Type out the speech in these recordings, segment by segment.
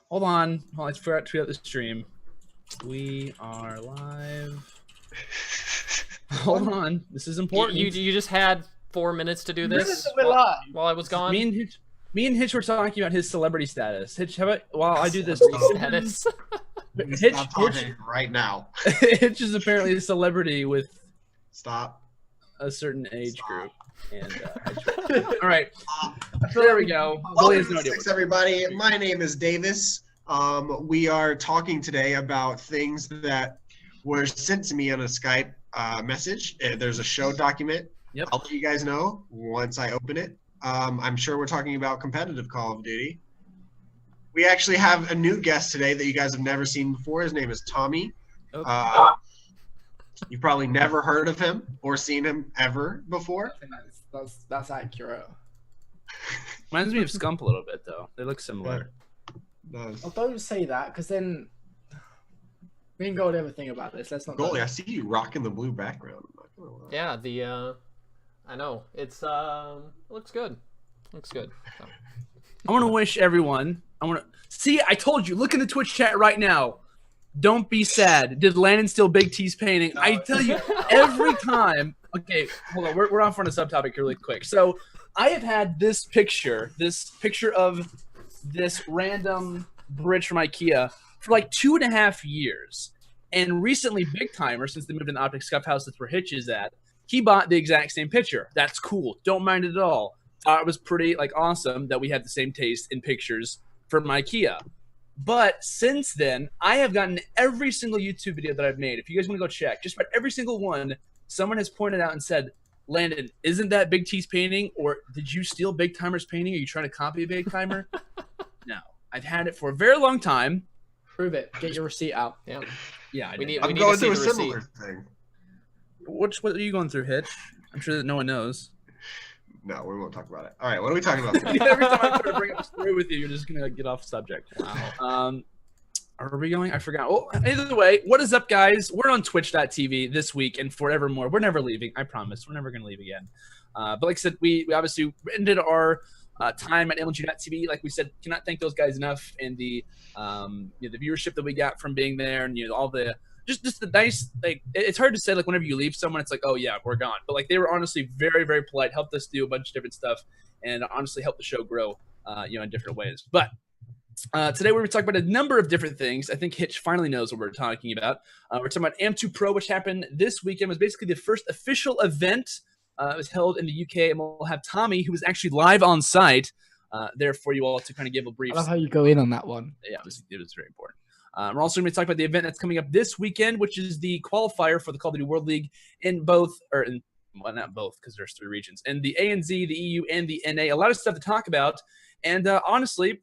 Hold on. Let's figure out the stream. We are live. Hold on. This is important. You just had 4 minutes to do this while I was gone? Me and Hitch were talking about his celebrity status. Hitch, how about while I do this? Status? Hitch right now. Hitch is apparently a celebrity with a certain age group. And all right, there we go. Welcome to Six, everybody. My name is Davis. We are talking today about things that were sent to me on a Skype message. There's a show document. Yep. I'll let you guys know once I open it. I'm sure we're talking about competitive Call of Duty. We actually have a new guest today that you guys have never seen before. His name is Tommy. You've probably never heard of him or seen him ever before. That's accurate. Reminds me of Scump a little bit, though. They look similar. Yeah. Oh, don't say that, because then we can go with everything about this. Let's not. Goalie, I see you rocking the blue background. Yeah, I know it's looks good. Looks good. So. I want to wish everyone. I told you. Look in the Twitch chat right now. Don't be sad. Did Landon steal Big T's painting? I tell you every time. Okay, hold on. We're on front of subtopic really quick. So I have had this picture of this random bridge from IKEA for like 2.5 years. And recently, Big Timer, since they moved in the Optic Scuff House, that's where Hitch is at, he bought the exact same picture. That's cool. Don't mind it at all. Thought it was pretty awesome that we had the same taste in pictures from IKEA. But since then, I have gotten every single YouTube video that I've made. If you guys want to go check, just about every single one, someone has pointed out and said, Landon, isn't that Big T's painting? Or did you steal Big Timer's painting? Are you trying to copy Big Timer? No. I've had it for a very long time. Prove it. Get your receipt out. Yeah. Yeah. I'm going through a similar thing. What are you going through, Hitch? I'm sure that no one knows. No, we won't talk about it. All right, what are we talking about today? Every time I try to bring up a story with you, you're just going to get off subject. Wow. Are we going? I forgot. Oh, either way, what is up, guys? We're on twitch.tv this week and forevermore. We're never leaving. I promise. We're never going to leave again. But like I said, we obviously ended our time at Am2.TV. Like we said, cannot thank those guys enough, and the the viewership that we got from being there, and all the just the nice, it's hard to say, whenever you leave someone, it's like, oh yeah, we're gone. But they were honestly very, very polite, helped us do a bunch of different stuff, and honestly helped the show grow in different ways. But today we're going to talk about a number of different things. I think Hitch finally knows what we're talking about. We're talking about Am2Pro, which happened this weekend. It was basically the first official event. It was held in the UK, and we'll have Tommy, who was actually live on site, there for you all to kind of give a brief. I love how you go in on that one. Yeah, it was very important. We're also going to talk about the event that's coming up this weekend, which is the qualifier for the Call of Duty World League in both, not both, because there's 3 regions, in the ANZ, the EU, and the NA. A lot of stuff to talk about, and honestly,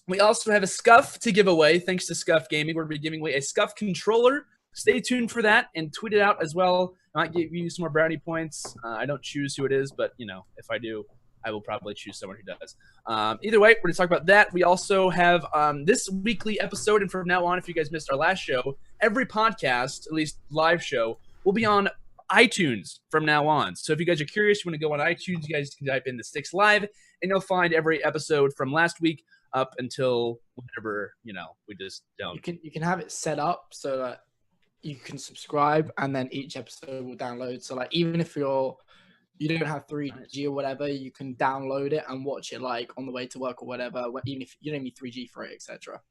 we also have a Scuff to give away, thanks to Scuff Gaming. We're going to be giving away a Scuff controller. Stay tuned for that, and tweet it out as well. I might give you some more brownie points. I don't choose who it is, but, if I do, I will probably choose someone who does. Either way, we're going to talk about that. We also have this weekly episode, and from now on, if you guys missed our last show, every podcast, at least live show, will be on iTunes from now on. So if you guys are curious, you want to go on iTunes, you guys can type in TheSTiKSLive, and you'll find every episode from last week up until whenever, we just don't. You can have it set up so that you can subscribe, and then each episode will download. So even if you don't have 3G or whatever, you can download it and watch it on the way to work or whatever, even if you don't need 3G for it, etc.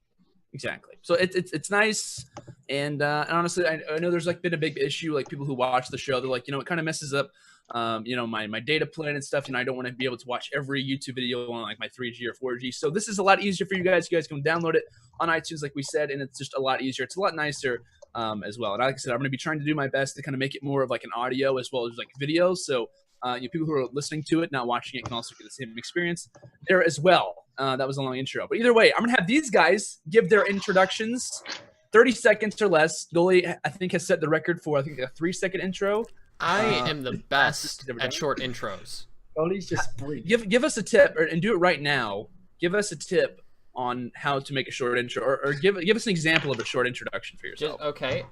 Exactly. So it's nice, and honestly, I know there's been a big issue, people who watch the show, they're like, it kind of messes up my data plan and stuff, and I don't want to be able to watch every YouTube video on my 3G or 4G. So this is a lot easier for you guys. You guys can download it on iTunes, like we said, and it's just a lot easier. It's a lot nicer as well. And like I said, I'm going to be trying to do my best to kind of make it more of an audio as well as video. So people who are listening to it, not watching it, can also get the same experience there as well. That was a long intro. But either way, I'm going to have these guys give their introductions, 30 seconds or less. Goalie, I think, has set the record for, a 3-second intro. I am the best at short intros. Goalie's just brief. Give us a tip, and do it right now. Give us a tip on how to make a short intro, or give us an example of a short introduction for yourself. Okay.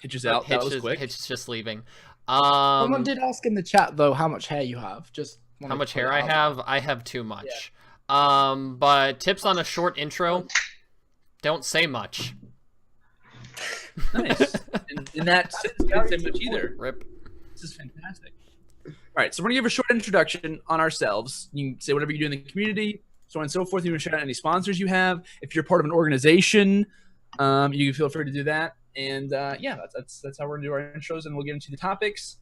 Hitch is out. That was quick. Hitch is just leaving. Someone did ask in the chat though how much hair you have. Just how much hair I have? I have too much. But tips on a short intro: don't say much. Nice. In that sense, you didn't say much either. Rip. This is fantastic. All right, so we're gonna give a short introduction on ourselves. You can say whatever you do in the community, so on and so forth. You can shout out any sponsors you have. If you're part of an organization, you can feel free to do that. And yeah, that's how we're gonna do our intros, and we'll get into the topics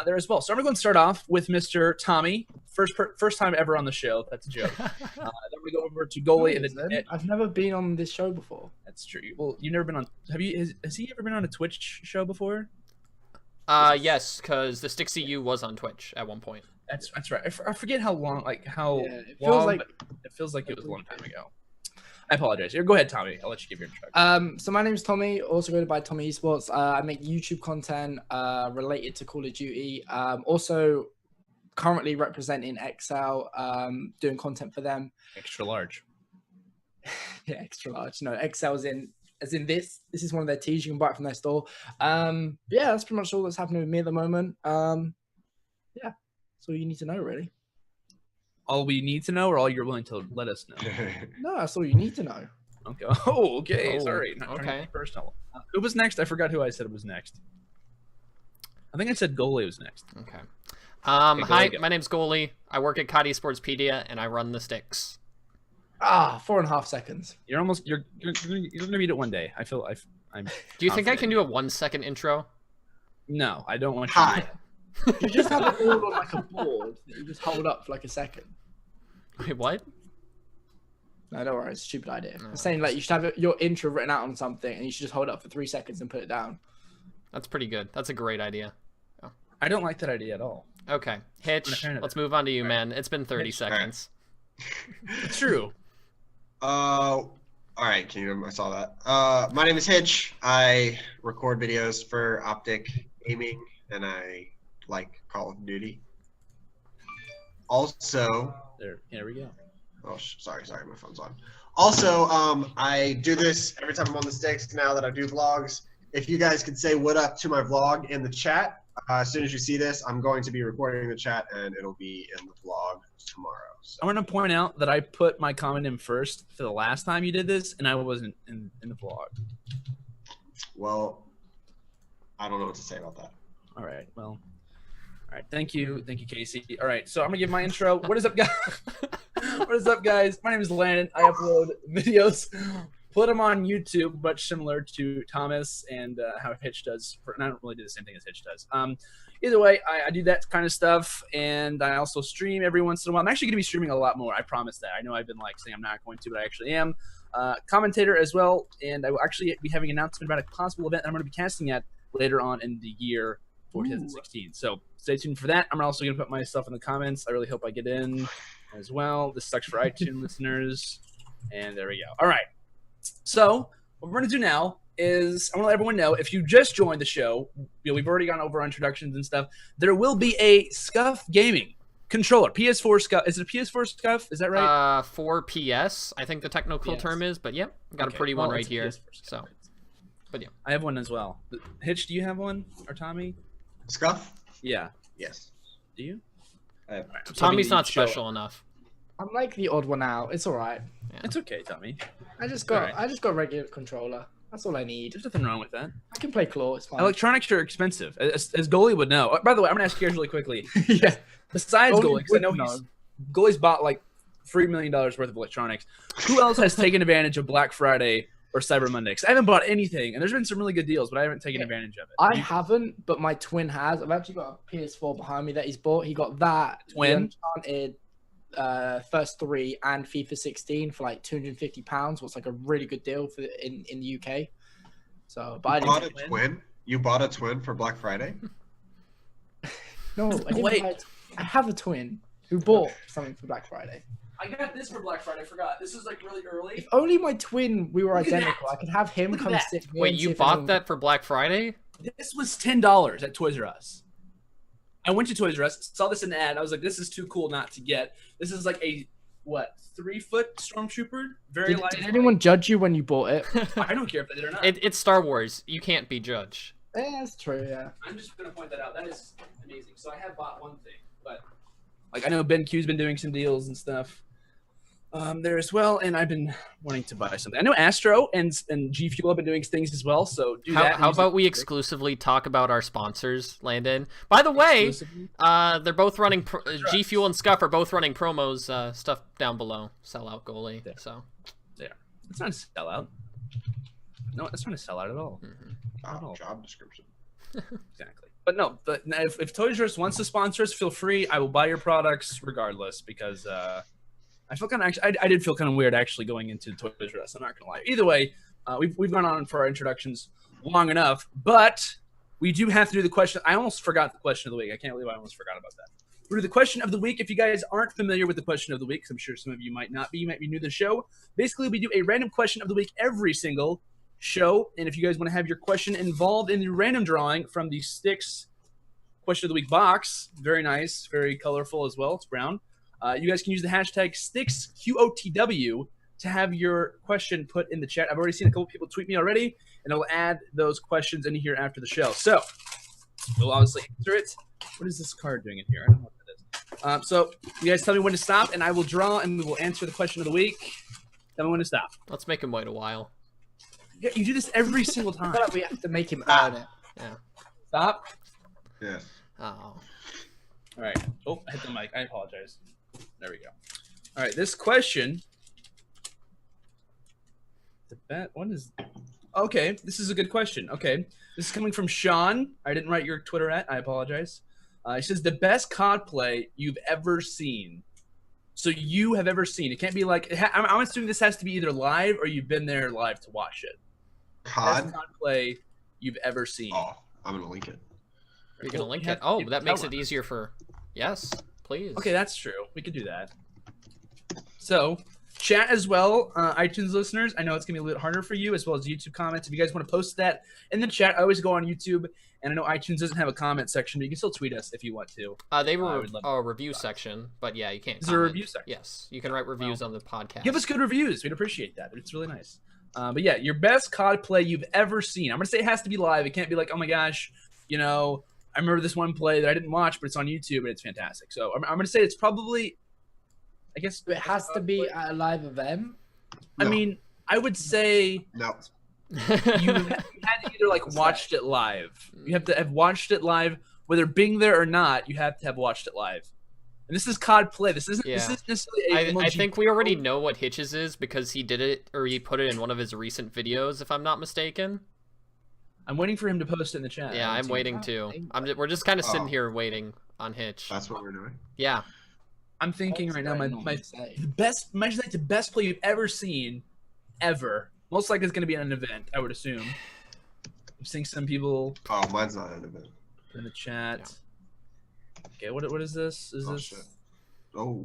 there as well. So I'm gonna go and start off with Mr. Tommy. First time ever on the show. That's a joke. Then we go over to goalie. And then, I've never been on this show before. that's true. Well, you've never been on. Have you? Has he ever been on a Twitch show before? Yes, because the TheSTiKSLive was on Twitch at one point. That's right. I forget how long, like how It feels long, like but it feels like it was a long time ago. I apologize. Here, go ahead, Tommy. I'll let you give your introduction. So my name is Tommy, also go by Tommy Esports. I make YouTube content related to Call of Duty. Also currently representing XL, doing content for them. Extra large. Yeah, extra large. No, XL's as in this. This is one of their tees you can buy it from their store. Yeah, that's pretty much all that's happening with me at the moment. Yeah, that's all you need to know, really. All we need to know, or all you're willing to let us know? No, that's all you need to know. Okay. Oh, okay. Oh, Sorry. Not trying to okay. be personal. Who was next? I forgot who I said was next. I think I said goalie was next. Okay. Okay, Hi, go. my name's Goalie. I work at COD Sportspedia, and I run the sticks. 4.5 seconds. You're almost. You're gonna beat it one day. I feel. I'm. Do you think I can confident. do a 1-second intro? No, I don't want you. Hi. To do You just have it all on like a board that you just hold up for like a second. Wait, what? No, don't worry, it's a stupid idea. No. I'm saying like you should have your intro written out on something and you should just hold it up for 3 seconds and put it down. That's pretty good. That's a great idea. I don't like that idea at all. Okay, I'm a Hitch, fan of let's it. move on to you, All man. It's been 30 Hitch, seconds. It's true. All right, Kingdom. I saw that. My name is Hitch. I record videos for Optic Gaming, and I like Call of Duty. Also, Here we go. oh, sorry, my phone's on. Also, I do this every time I'm on the sticks. Now that I do vlogs, if you guys could say what up to my vlog in the chat, as soon as you see this, I'm going to be recording the chat, and it'll be in the vlog tomorrow. So. I want to point out that I put my comment in first for the last time you did this, and I wasn't in the vlog. Well, I don't know what to say about that. All right. Well. All right. Thank you, Casey. All right. So I'm gonna give my intro. What is up, guys? What is up, guys? My name is Landon. I upload videos, put them on YouTube, much similar to Thomas and how Hitch does. And I don't really do the same thing as Hitch does. Either way, I do that kind of stuff, and I also stream every once in a while. I'm actually going to be streaming a lot more. I promise that. I know I've been like saying I'm not going to, but I actually am. Commentator as well, and I will actually be having an announcement about a possible event that I'm going to be casting at later on in the year for 2016. So stay tuned for that. I'm also going to put my stuff in the comments. I really hope I get in as well. This sucks for iTunes listeners, and there we go. All right. So what we're going to do now is I want to let everyone know, if you just joined the show, we've already gone over introductions and stuff. There will be a Scuff Gaming controller, PS4 Scuff. Is it a PS4 Scuff? Is that right? For PS, I think the technical PS. term is, but yeah, got Okay, a pretty well, one right it's a here. PS4 Scuff. So, but yeah. I have one as well. Hitch, do you have one? Or Tommy? Scuff? Yeah. Yes. Do you? I have. Right. Tommy's not Show it. special enough. I'm like the odd one out. It's all right. It's okay, Tommy. I just got Alright. a regular controller. That's all I need. There's nothing wrong with that. I can play claw. It's fine. Electronics are expensive, as goalie would know. By the way, I'm gonna ask you guys really quickly. yeah. Besides Goalie goalie, because I know would goalie's bought like $3 million worth of electronics. Who else has taken advantage of Black Friday or Cyber Monday? Because I haven't bought anything, and there's been some really good deals, but I haven't taken advantage of it. I haven't, but my twin has. I've actually got a PS4 behind me that he's bought. He got that Twin? the Uncharted first 3 and FIFA 16 for like £250, what's like a really good deal for in the UK. So, but I You bought a didn't. twin? You bought a twin for Black Friday? No, I didn't Wait. buy it. I have a twin who bought something for Black Friday. I got this for Black Friday. I forgot. This is like really early. If only my twin we were Look at identical, that. I could have him Look at come that. sit here Wait, and see you if bought anyone- that for Black Friday? This was $10 at Toys R Us. I went to Toys R Us, saw this in the ad. I was like, this is too cool not to get. This is like a 3-foot stormtrooper, very light. Did anyone judge you when you bought it? I don't care if they did or not. It's Star Wars. You can't be judged. Yeah, that's true. Yeah. I'm just gonna point that out. That is amazing. So I have bought one thing, but like I know Ben Q's been doing some deals and stuff. there as well, and I've been wanting to buy something. I know Astro and G Fuel have been doing things as well, so do that. How about we exclusively talk about our sponsors, Landon? By the way, they're both running G Fuel and Scuff are both running promos. Stuff down below. Sellout goalie. There. So there. It's not a sellout. No, it's not a sellout at all. Job description. Exactly. But no, but if Toys R Us wants to sponsor us, feel free. I will buy your products regardless because I feel kind of I did feel kind of weird actually going into Toys R Us. I'm not gonna lie. Either way, we've gone on for our introductions long enough, but we do have to do the question. I almost forgot the question of the week. I can't believe I almost forgot about that. We'll do the question of the week. If you guys aren't familiar with the question of the week, because I'm sure some of you might not be, you might be new to the show. Basically, we do a random question of the week every single show, and if you guys want to have your question involved in the random drawing from the Sticks question of the week box, very nice, very colorful as well. It's brown. You guys can use the hashtag SticksQOTW to have your question put in the chat. I've already seen a couple people tweet me already, and I'll add those questions in here after the show. So we'll obviously answer it. What is this card doing in here? I don't know what that is. So you guys tell me when to stop, and I will draw, and we will answer the question of the week. Tell me when to stop. let's make him wait a while. Yeah, you do this every single I time. feel like we have to make him earn it. Yeah. Stop. Yeah. Oh. All right. Oh, I hit the mic. I apologize. There we go. All right. This question. What is? Okay. This is a good question. Okay. This is coming from Sean. I didn't write your Twitter at. I apologize. He says the best COD play you've ever seen. So you have ever seen. It can't be like. I'm assuming this has to be either live or you've been there live to watch it. COD? Best COD play you've ever seen. Oh, I'm gonna link it. Are you gonna link Yeah, it? Oh, you that can makes tell it us. easier for. Yes, please. Okay, that's true. We could do that. So, chat as well, iTunes listeners. I know it's going to be a little harder for you, as well as YouTube comments. If you guys want to post that in the chat, I always go on YouTube, and I know iTunes doesn't have a comment section, but you can still tweet us if you want to. They I were would love a review section, but yeah, you can't. Is there a comment. review section? Yes, you can write reviews on the podcast. Give us good reviews. We'd appreciate that. It's really nice. But yeah, your best COD play you've ever seen. I'm going to say it has to be live. It can't be like, oh my gosh, you know, I remember this one play that I didn't watch, but it's on YouTube, and it's fantastic. So I'm going to say it's probably, I guess. It has to be at a live event. I No. mean, I would say No. you had to either like watched it live. You have to have watched it live, whether being there or not. You have to have watched it live. And this is COD play. This isn't. Yeah. This isn't necessarily. I think we already know what Hitches is because he did it, or he put it in one of his recent videos, if I'm not mistaken. I'm waiting for him to post it in the chat. Yeah, I'm waiting too. We're just kind of sitting Oh. here waiting on Hitch. That's what we're doing. Yeah. I'm thinking What's right now. going on? My the best. Imagine that's the best play you've ever seen, ever. Most likely it's going to be at an event. I would assume. I'm seeing some people Oh, mine's not an event. in the chat. Okay, what is this? Is Oh, this? shit. Oh,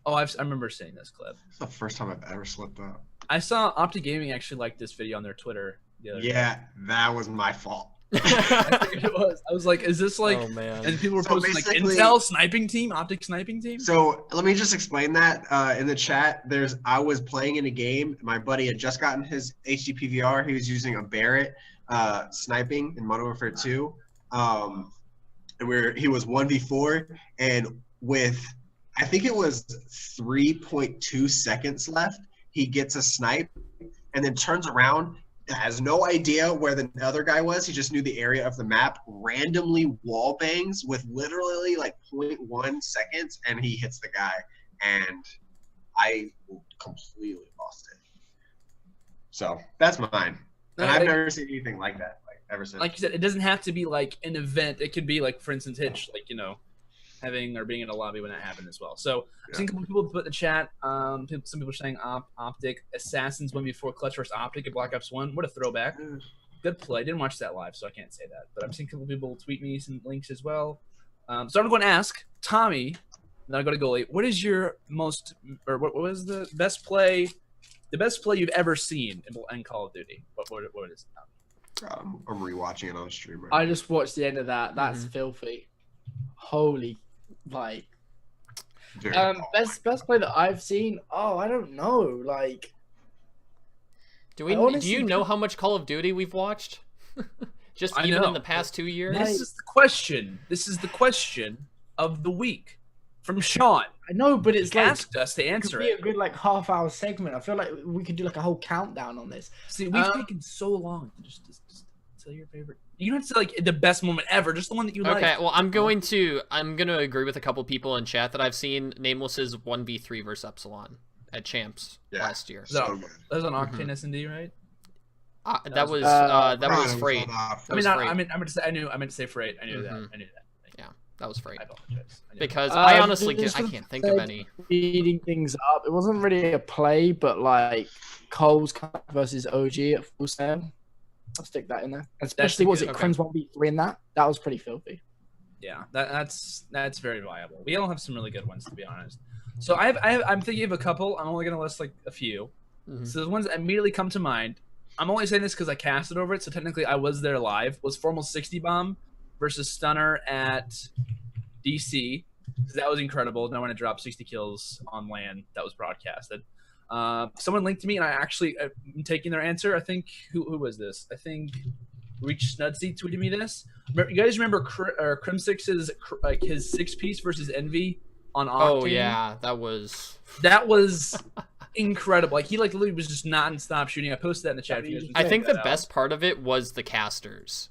Oh, I remember seeing this clip. it's the first time I've ever slipped up. I saw Optic Gaming actually liked this video on their Twitter the other day. Yeah, that was my fault. I figured it was. I was like, is this like? Oh man. And people were So posting like basically- Intel sniping team, Optic sniping team. So let me just explain that in the chat. I was playing in a game. My buddy had just gotten his HD PVR. He was using a Barrett sniping in Modern Warfare 2. And he was 1v4, and with I think it was 3.2 seconds left, he gets a snipe and then turns around, has no idea where the other guy was. He just knew the area of the map, randomly wall bangs with literally like 0.1 seconds, and he hits the guy, and I completely lost it. So that's mine. And I've never seen anything like that, like ever since. Like you said, it doesn't have to be like an event. It could be like, for instance, Hitch, like, you know, having or being in a lobby when that happened as well. So I've seen a couple people put in the chat. Some people are saying Optic Assassins 1v4 Clutch versus Optic at Black Ops 1. What a throwback. Good play. Didn't watch that live, so I can't say that. But I've seen a couple people tweet me some links as well. So I'm going to ask Tommy, then I'll go to goalie. What is your most, or what was the best play you've ever seen in Call of Duty? What is it, Tommy? I'm rewatching it on stream right I just watched the end of that. That's Mhm. filthy. Holy, like. Very Best play that I've seen. Oh, I don't know. Like, Do I you honestly know how much Call of Duty we've watched? Just I even know. in the past 2 years? This is the question. This is the question of the week from Sean. I know, but it's He asked us to answer it. it. Could be a good like half-hour segment. I feel like we could do like a whole countdown on this. See, we've taken so long to just tell your favorite. You don't have to say, like, the best moment ever, just the one that you like. Okay, well, I'm gonna agree with a couple people in chat that I've seen. Nameless's 1v3 versus Epsilon at Champs last year. That was on Octane S&D, right? That was Freight. I meant to say I meant to say Freight. I knew that. I knew that. Yeah, that was Freight. I apologize. Because I honestly I can't think of any. Speeding things up. It wasn't really a play, but like Cole's versus OG at Full Sail. I'll stick that in there. Especially Crims 1v3 in that. That was pretty filthy. Yeah, that's very viable. We all have some really good ones, to be honest. So I'm thinking of a couple. I'm only gonna list like a few. So the ones that immediately come to mind. I'm only saying this because I casted over it, so technically I was there live. Was Formal 60 Bomb versus Stunner at DC. That was incredible. No one had dropped 60 kills on LAN. That was broadcasted. Someone linked to me, and I actually am taking their answer. I think who was this? I think Reach Snudsy tweeted me this. You guys remember Crimsix's like his 6-piece versus Envy on Octane? Oh yeah, that was incredible. Like he literally was just non-stop shooting. I posted that in the chat. I think the best part of it was the casters.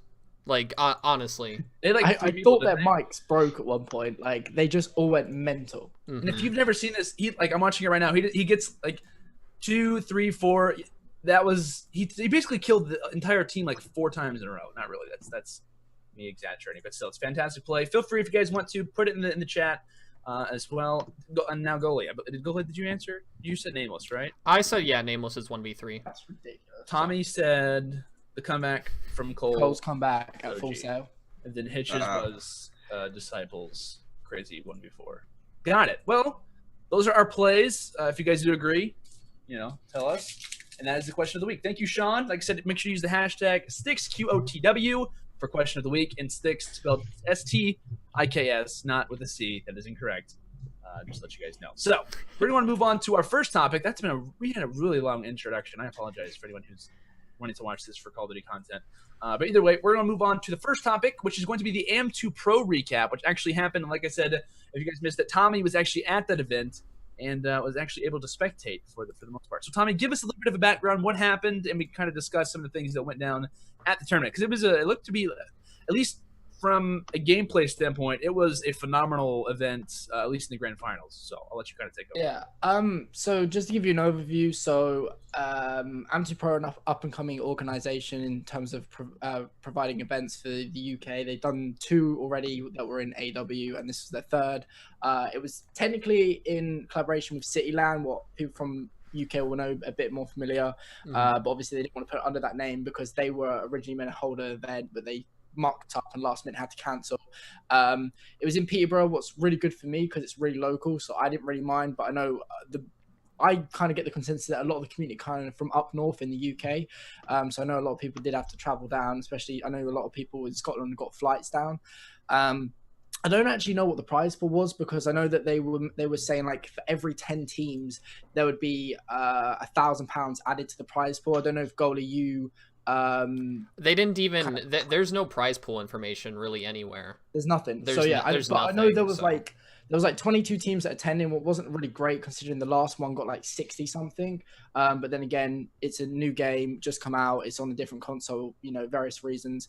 Like honestly, I thought their mics broke at one point. Like they just all went mental. And if you've never seen this, I'm watching it right now. He gets like 2, 3, 4. That was he basically killed the entire team like 4 times in a row. Not really. That's me exaggerating, but still, it's fantastic play. Feel free if you guys want to put it in the chat as well. And now Goalie. Did you answer? You said Nameless, right? I said Nameless is 1v3. That's ridiculous. Tommy said the comeback from Cole. Cole's comeback at Full Sail. And then Hitch's was Disciples crazy 1v4. Got it. Well, those are our plays. If you guys do agree, tell us. And that is the question of the week. Thank you, Sean. Like I said, make sure you use the hashtag STIKSQOTW for question of the week. And Sticks spelled STIKS, not with a C. That is incorrect. Just to let you guys know. So we're going to move on to our first topic. We had a really long introduction. I apologize for anyone who's wanting to watch this for Call of Duty content. But either way, we're going to move on to the first topic, which is going to be the Am2Pro recap, which actually happened. And like I said, if you guys missed it, Tommy was actually at that event and was actually able to spectate for the most part. So Tommy, give us a little bit of a background, what happened, and we kind of discuss some of the things that went down at the tournament. Because it looked to be, at least from a gameplay standpoint, it was a phenomenal event, at least in the grand finals. So I'll let you kind of take over. Yeah. So just to give you an overview, Am2Pro, an up-and-coming organization in terms of providing events for the UK. They've done 2 already that were in AW, and this is their 3rd. It was technically in collaboration with CityLand, what people from UK will know a bit more familiar. But obviously they didn't want to put it under that name because they were originally meant to hold an event, but they mocked up and last minute had to cancel. It was in Peterborough. What's really good for me because it's really local, so I didn't really mind. But I know I kind of get the consensus that a lot of the community kind of from up north in the UK. So I know a lot of people did have to travel down, especially I know a lot of people in Scotland got flights down. I don't actually know what the prize pool was because I know that they were saying like for every 10 teams there would be £1,000 added to the prize pool. I don't know if Goalie they didn't even there's no prize pool information really anywhere. There's nothing. I know there was like 22 teams that attended, what wasn't really great considering the last one got like 60 something. But then again, it's a new game just come out, it's on a different console, various reasons.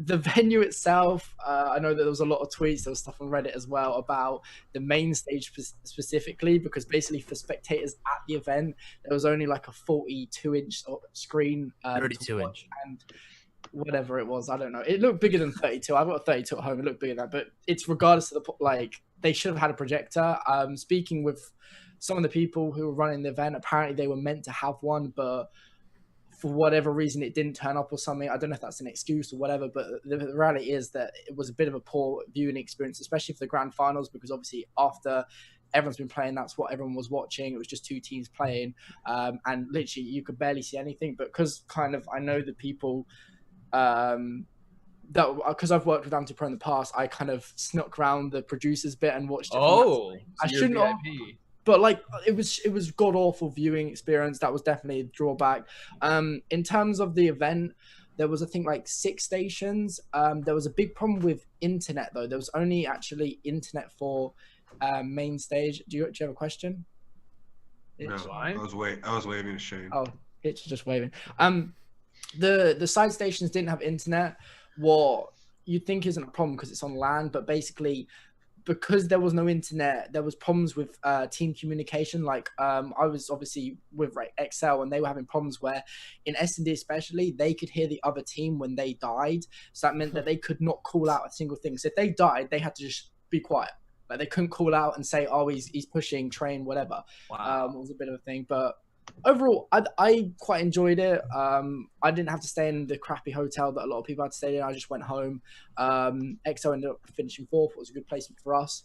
The venue itself, I know that there was a lot of tweets, there was stuff on Reddit as well about the main stage specifically, because basically for spectators at the event, there was only like a 42-inch screen. 32-inch. And whatever it was, I don't know. It looked bigger than 32. I've got a 32 at home, it looked bigger than that, but it's regardless of they should have had a projector. Speaking with some of the people who were running the event, apparently they were meant to have one, but for whatever reason it didn't turn up or something. I don't know if that's an excuse or whatever, but the reality is that it was a bit of a poor viewing experience, especially for the grand finals, because obviously after everyone's been playing, that's what everyone was watching. It was just 2 teams playing, and literally you could barely see anything. But because I know the people because I've worked with Am2Pro in the past, I kind of snuck around the producers bit and watched it. I shouldn't have. But it was god awful viewing experience. That was definitely a drawback. In terms of the event, there was, I think, like 6 stations. There was a big problem with internet though. There was only actually internet for main stage. Do you have a question? No, Why? I was waving to Shane. Oh, it's just waving. The side stations didn't have internet. What you'd think isn't a problem because it's on LAN, but basically because there was no internet, there was problems with team communication. Like I was obviously with XL, and they were having problems where in S&D especially, they could hear the other team when they died. So that meant that they could not call out a single thing. So if they died, they had to just be quiet. Like they couldn't call out and say, "Oh, he's pushing train, whatever." Wow. It was a bit of a thing, but overall, I quite enjoyed it. I didn't have to stay in the crappy hotel that a lot of people had to stay in. I just went home. XO ended up finishing 4th. It was a good placement for us.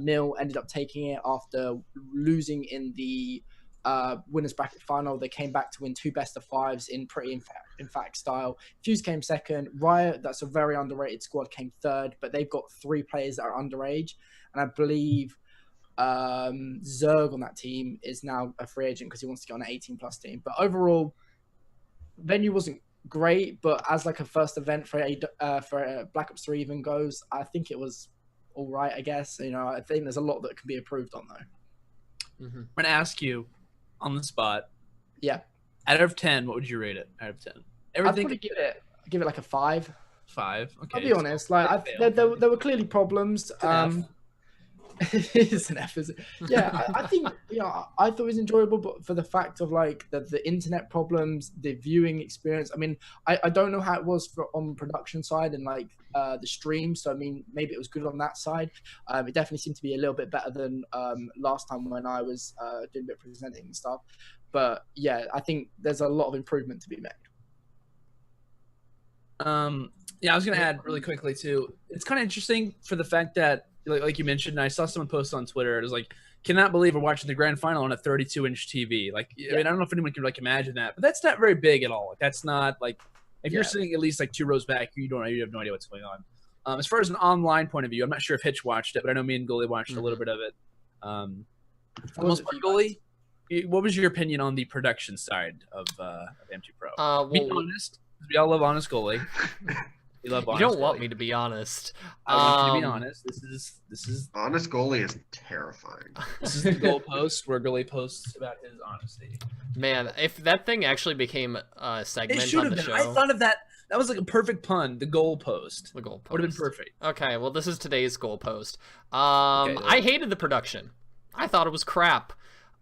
Mill ended up taking it after losing in the winners bracket final. They came back to win 2 best-of-5s in pretty emphatic style. Fuse came second. Riot, that's a very underrated squad, came third, but they've got 3 players that are underage, and I believe Zerg on that team is now a free agent because he wants to get on an 18+ team. But overall, venue wasn't great, but as like a first event for Black Ops 3 even goes, I think it was all right, I guess. You know, I think there's a lot that can be improved on though. Mm-hmm. I'm gonna ask you on the spot. Yeah. Out of 10, what would you rate it? Out of 10. Everything. I'd probably give it like a 5. 5. Okay. I'll be honest. Like there were clearly problems. It's an F, is it? Yeah, I think, you know, I thought it was enjoyable, but for the fact of like the internet problems, the viewing experience. I mean, I don't know how it was on production side and like the stream. So I mean, maybe it was good on that side. It definitely seemed to be a little bit better than last time when I was doing a bit of presenting and stuff. But yeah, I think there's a lot of improvement to be made. Yeah, I was gonna add really quickly too. It's kind of interesting for the fact that, like you mentioned, and I saw someone post on Twitter. It was like, cannot believe we're watching the grand final on a 32-inch TV. Like, I mean, I don't know if anyone can like imagine that, but that's not very big at all. Like, that's not like if you're sitting at least like 2 rows back, you have no idea what's going on. As far as an online point of view, I'm not sure if Hitch watched it, but I know me and Goalie watched a little bit of it. For the most part, Goalie, what was your opinion on the production side of Am2Pro? Be honest. We all love honest Goalie. We love honest You don't want Goalie. me to be honest. I want you to be honest. This is honest Goalie is terrifying. This is the goal post where Goalie posts about his honesty. Man, if that thing actually became a segment It should on have the been. show. I thought of that. That was like a perfect pun. The goal post. The goal post would have been perfect. Okay, well, this is today's goal post. Okay, I hated the production. I thought it was crap.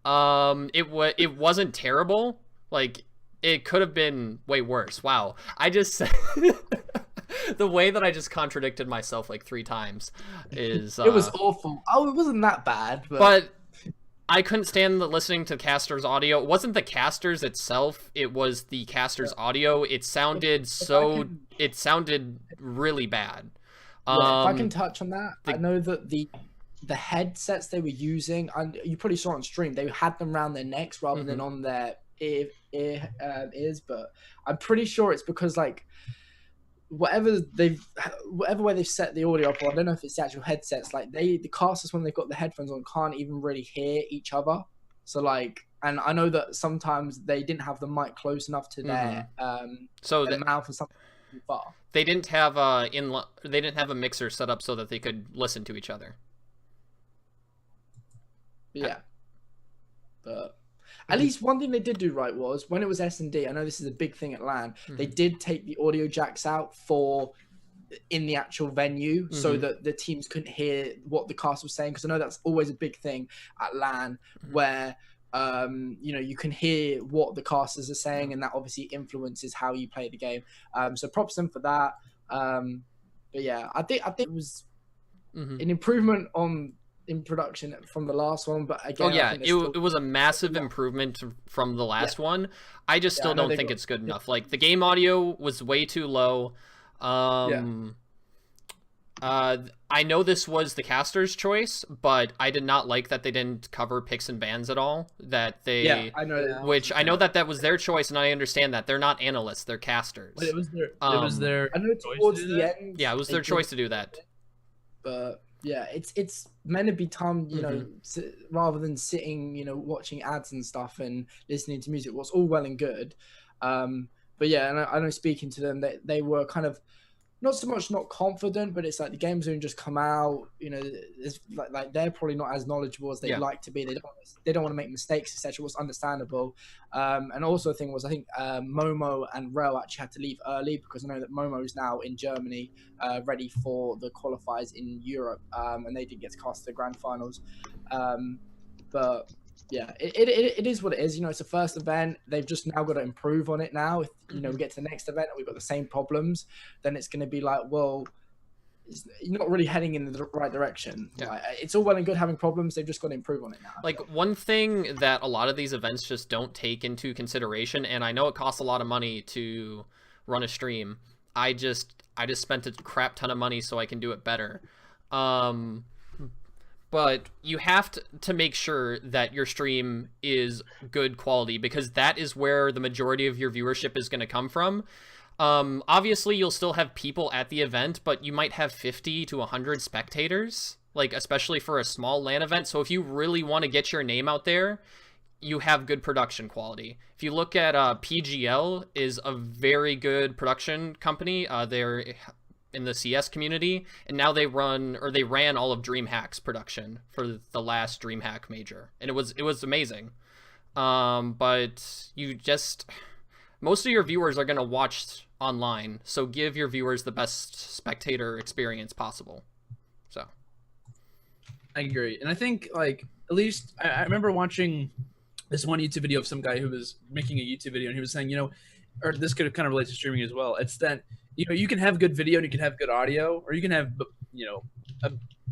It wasn't terrible. Like, it could have been way worse. Wow. I just the way that I just contradicted myself like 3 times is it was awful. Oh, it wasn't that bad, but I couldn't stand listening to casters audio. It wasn't the casters itself, it was the casters audio. It sounded it sounded really bad. If I can touch on that, I know that the headsets they were using, and you probably saw on stream, they had them around their necks rather than on their ears, but I'm pretty sure it's because like whatever way they've set the audio up, or I don't know if it's the actual headsets, like the casters when they've got the headphones on can't even really hear each other. So like, and I know that sometimes they didn't have the mic close enough to their their mouth or something too far. They didn't have a mixer set up so that they could listen to each other. Yeah, but at least one thing they did do right was when it was S&D, I know this is a big thing at LAN, they did take the audio jacks out in the actual venue so that the teams couldn't hear what the cast was saying, because I know that's always a big thing at LAN where you know, you can hear what the casters are saying, and that obviously influences how you play the game. So props them for that. But yeah, I think it was an improvement in production from the last one, but again, it was a massive improvement from the last one. I just still don't think it's good enough. Like, the game audio was way too low. I know this was the caster's choice, but I did not like that they didn't cover picks and bans at all. That they, I know that. Which I know that was their choice, and I understand that they're not analysts; they're casters. But it was their. I know towards the end. Yeah, it was their choice to do that. But yeah, it's meant to be time, you know, rather than sitting, you know, watching ads and stuff and listening to music. Was all well and good. but yeah, and I know speaking to them, they were kind of not so much not confident, but it's like the game's only just come out. You know, it's like they're probably not as knowledgeable as they'd like to be. They don't want to make mistakes, etc. What's understandable. And also the thing was, I think Momo and Rel actually had to leave early because I know that Momo is now in Germany, ready for the qualifiers in Europe, and they didn't get to cast the grand finals. But yeah, it is what it is. You know, it's the first event. They've just now got to improve on it now. If, you know, we get to the next event and we've got the same problems, then it's going to be like, well, you're not really heading in the right direction. Yeah. Like, it's all well and good having problems. They've just got to improve on it now. Like, one thing that a lot of these events just don't take into consideration, and I know it costs a lot of money to run a stream. I just spent a crap ton of money so I can do it better. But you have to make sure that your stream is good quality, because that is where the majority of your viewership is going to come from. Obviously, you'll still have people at the event, but you might have 50 to 100 spectators, like, especially for a small LAN event. So if you really want to get your name out there, you have good production quality. If you look at PGL is a very good production company. They're in the CS community, and now they ran all of DreamHack's production for the last DreamHack major, and it was amazing. But most of your viewers are going to watch online, so give your viewers the best spectator experience possible. So I agree, and I think, like, at least I remember watching this one YouTube video of some guy who was making a YouTube video, and he was saying, you know, or this could kind of relate to streaming as well. It's that, you know, you can have good video and you can have good audio, or you can have, you know,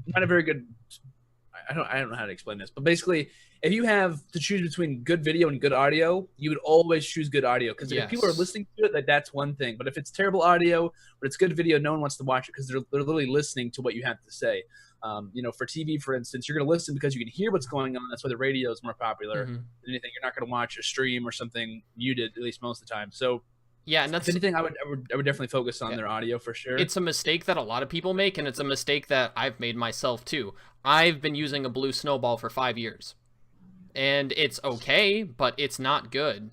not a very good. I don't know how to explain this, but basically, if you have to choose between good video and good audio, you would always choose good audio, because if people are listening to it, that's one thing. But if it's terrible audio, but it's good video, no one wants to watch it because they're literally listening to what you have to say. You know, for TV, for instance, you're going to listen because you can hear what's going on. That's why the radio is more popular than anything. You're not going to watch a stream or something muted, at least most of the time. So yeah, and that's if anything, I would definitely focus on their audio for sure. It's a mistake that a lot of people make, and it's a mistake that I've made myself too. I've been using a blue snowball for 5 years, and it's okay, but it's not good.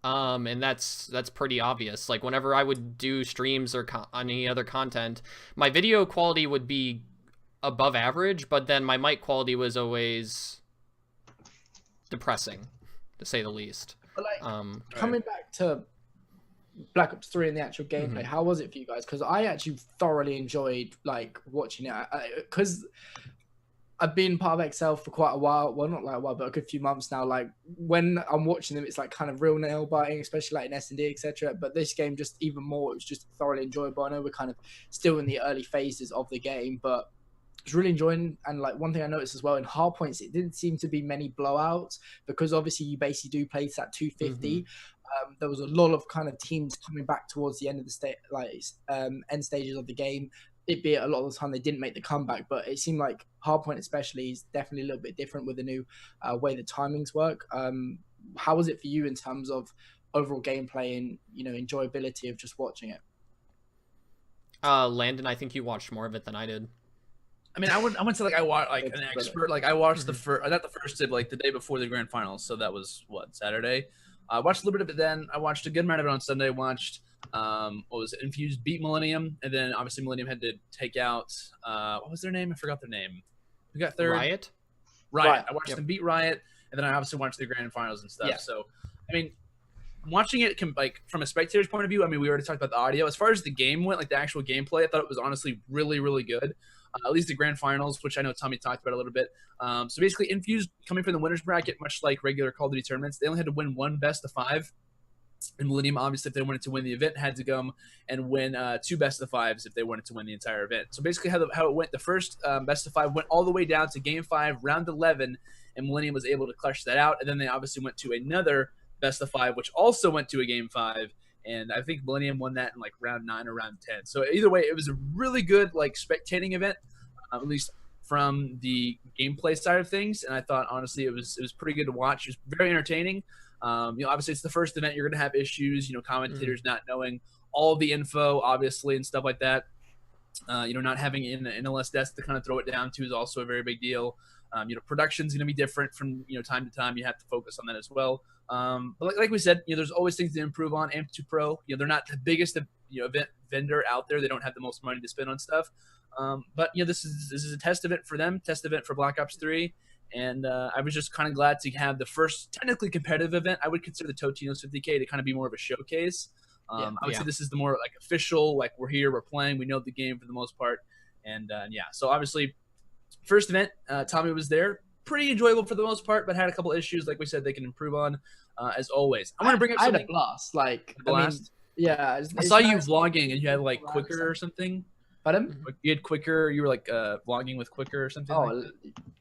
And that's pretty obvious. Like, whenever I would do streams or any other content, my video quality would be above average, but then my mic quality was always depressing, to say the least. But like, coming back to Black Ops 3 and the actual gameplay, how was it for you guys? Because I actually thoroughly enjoyed, like, watching it, because I've been part of XL for quite a while. Well, not like a while, but a good few months now. Like, when I'm watching them, it's like kind of real nail biting, especially like in S&D, etc. But this game, just even more, it was just thoroughly enjoyable. I know we're kind of still in the early phases of the game, but I was really enjoying. And like, one thing I noticed as well, in hard points, it didn't seem to be many blowouts, because obviously you basically do play to that 250. There was a lot of kind of teams coming back towards the end of the end stages of the game. It be a lot of the time they didn't make the comeback, but it seemed like hardpoint especially is definitely a little bit different with the new way the timings work. How was it for you in terms of overall gameplay and, you know, enjoyability of just watching it? Landon, I think you watched more of it than I did. I mean, I went to like, I watched like an expert, like I watched not the first day, but like the day before the grand finals. So that was Saturday. I watched a little bit of it then. I watched a good amount of it on Sunday. Watched what was it? Infused beat Millennium, and then obviously Millennium had to take out what was their name? I forgot their name. Who got third? Riot. I watched them beat Riot, and then I obviously watched the grand finals and stuff. Yeah. So I mean, watching it like from a spectator's point of view, I mean, we already talked about the audio. As far as the game went, like the actual gameplay, I thought it was honestly really, really good. At least the grand finals, which I know Tommy talked about a little bit. So basically, Infused coming from the winners bracket, much like regular Call of Duty tournaments, they only had to win one best of 5. And Millennium, obviously, if they wanted to win the event, had to go and win 2 best of 5s if they wanted to win the entire event. So basically, how it went, the first best of 5 went all the way down to Game 5, round 11, and Millennium was able to clutch that out. And then they obviously went to another best of 5, which also went to a Game 5. And I think Millennium won that in like round 9 or round 10. So either way, it was a really good like spectating event, at least from the gameplay side of things. And I thought honestly it was pretty good to watch. It was very entertaining. You know, obviously it's the first event. You're gonna have issues. You know, commentators not knowing all the info, obviously, and stuff like that. You know, not having an NLS desk to kind of throw it down to is also a very big deal. Production's going to be different from time to time. You have to focus on that as well. But like we said, there's always things to improve on. Am2Pro, they're not the biggest event vendor out there. They don't have the most money to spend on stuff. But this is a test event for them, test event for Black Ops 3. And I was just kind of glad to have the first technically competitive event. I would consider the Totino's 50K to kind of be more of a showcase. I would say this is the more like official, like we're here, we're playing, we know the game for the most part. And so obviously first event, Tommy was there. Pretty enjoyable for the most part, but had a couple issues, like we said, they can improve on, as always. I want to bring up something. I had a blast. Like, blast? I saw you vlogging, and you had like Quicker or something. Pardon? You had Quicker. You were like vlogging with Quicker or something. Oh, like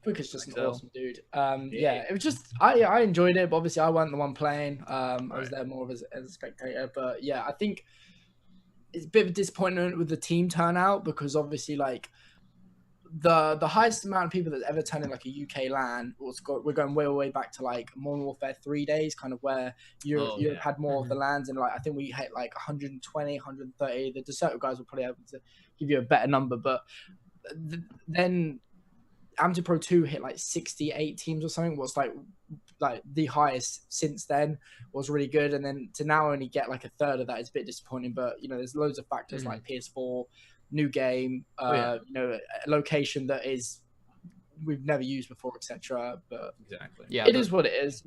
Quicker's just an awesome dude. It was just I enjoyed it, but obviously I wasn't the one playing. I was there more as a spectator, but yeah, I think it's a bit of a disappointment with the team turnout because obviously like the highest amount of people that's ever turned in like a UK LAN we're going way back to like Modern Warfare 3 days, kind of where you had more of the LANs, and like I think we hit like 120, 130. The Deserto guys will probably able to give you a better number, but then Am2Pro 2 hit like 68 teams or something. Was like the highest since then. Was really good, and then to now only get like a third of that is a bit disappointing. But there's loads of factors like PS4. New game, a location that is we've never used before, etc. But it is what it is,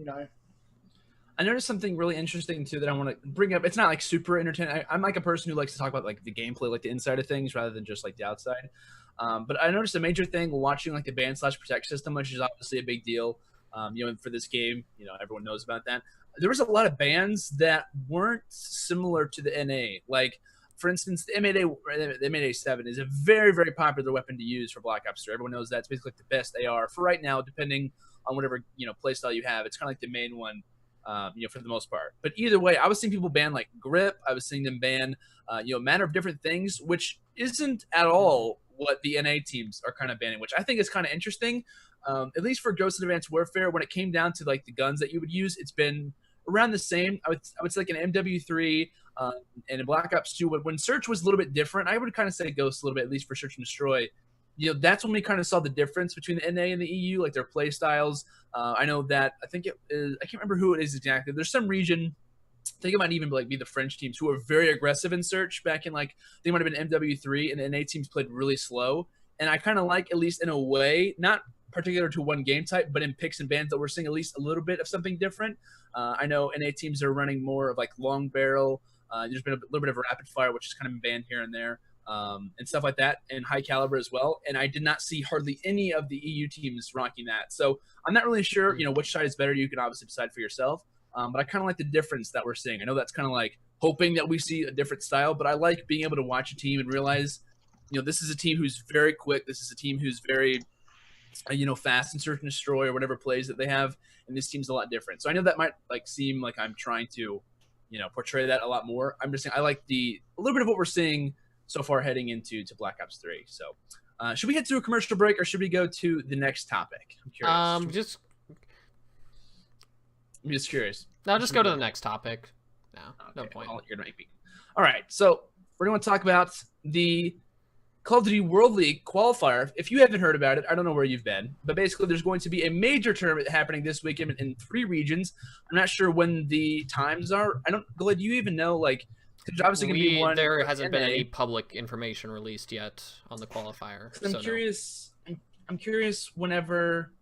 I noticed something really interesting too that I want to bring up. It's not like super entertaining. I'm like a person who likes to talk about like the gameplay, like the inside of things, rather than just like the outside. But I noticed a major thing watching like the ban/protect system, which is obviously a big deal. For this game, everyone knows about that. There was a lot of bans that weren't similar to the NA, like. For instance, the M8A7 is a very, very popular weapon to use for Black Ops 3. Everyone knows that. It's basically like the best AR for right now, depending on whatever playstyle you have. It's kind of like the main one, for the most part. But either way, I was seeing people ban like grip. I was seeing them ban, a matter of different things, which isn't at all what the NA teams are kind of banning, which I think is kind of interesting. At least for Ghost and Advanced Warfare, when it came down to like the guns that you would use, it's been around the same. I would say like an MW3 and in Black Ops 2, when Search was a little bit different, I would kind of say Ghost a little bit, at least for Search and Destroy. That's when we kind of saw the difference between the NA and the EU, like their play styles. I know that I think it is. I can't remember who it is exactly. There's some region. I think it might even be the French teams who were very aggressive in Search back in like they might have been MW3, and the NA teams played really slow. And I kind of like, at least in a way, not particular to one game type, but in picks and bans that we're seeing at least a little bit of something different. I know NA teams are running more of like long barrel. There's been a little bit of rapid fire, which is kind of been banned here and there, and stuff like that, and high caliber as well. And I did not see hardly any of the EU teams rocking that. So I'm not really sure, which side is better. You can obviously decide for yourself. But I kind of like the difference that we're seeing. I know that's kind of like hoping that we see a different style, but I like being able to watch a team and realize, this is a team who's very quick. This is a team who's very, fast in Search and Destroy or whatever plays that they have. And this team's a lot different. So I know that might seem like I'm trying to, portray that a lot more. I'm just saying I like a little bit of what we're seeing so far heading into Black Ops 3. So should we head to a commercial break or should we go to the next topic? I'm curious. I'm just curious. No, just go to the next topic. No, okay, no point. You're gonna make me. All right, so we're going to talk about the Call of Duty World League qualifier. If you haven't heard about it, I don't know where you've been, but basically there's going to be a major tournament happening this weekend in 3 regions. I'm not sure when the times are. Glad, do you even know, there's obviously going to be one. There hasn't been any public information released yet on the qualifier. I'm curious. No. I'm curious whenever,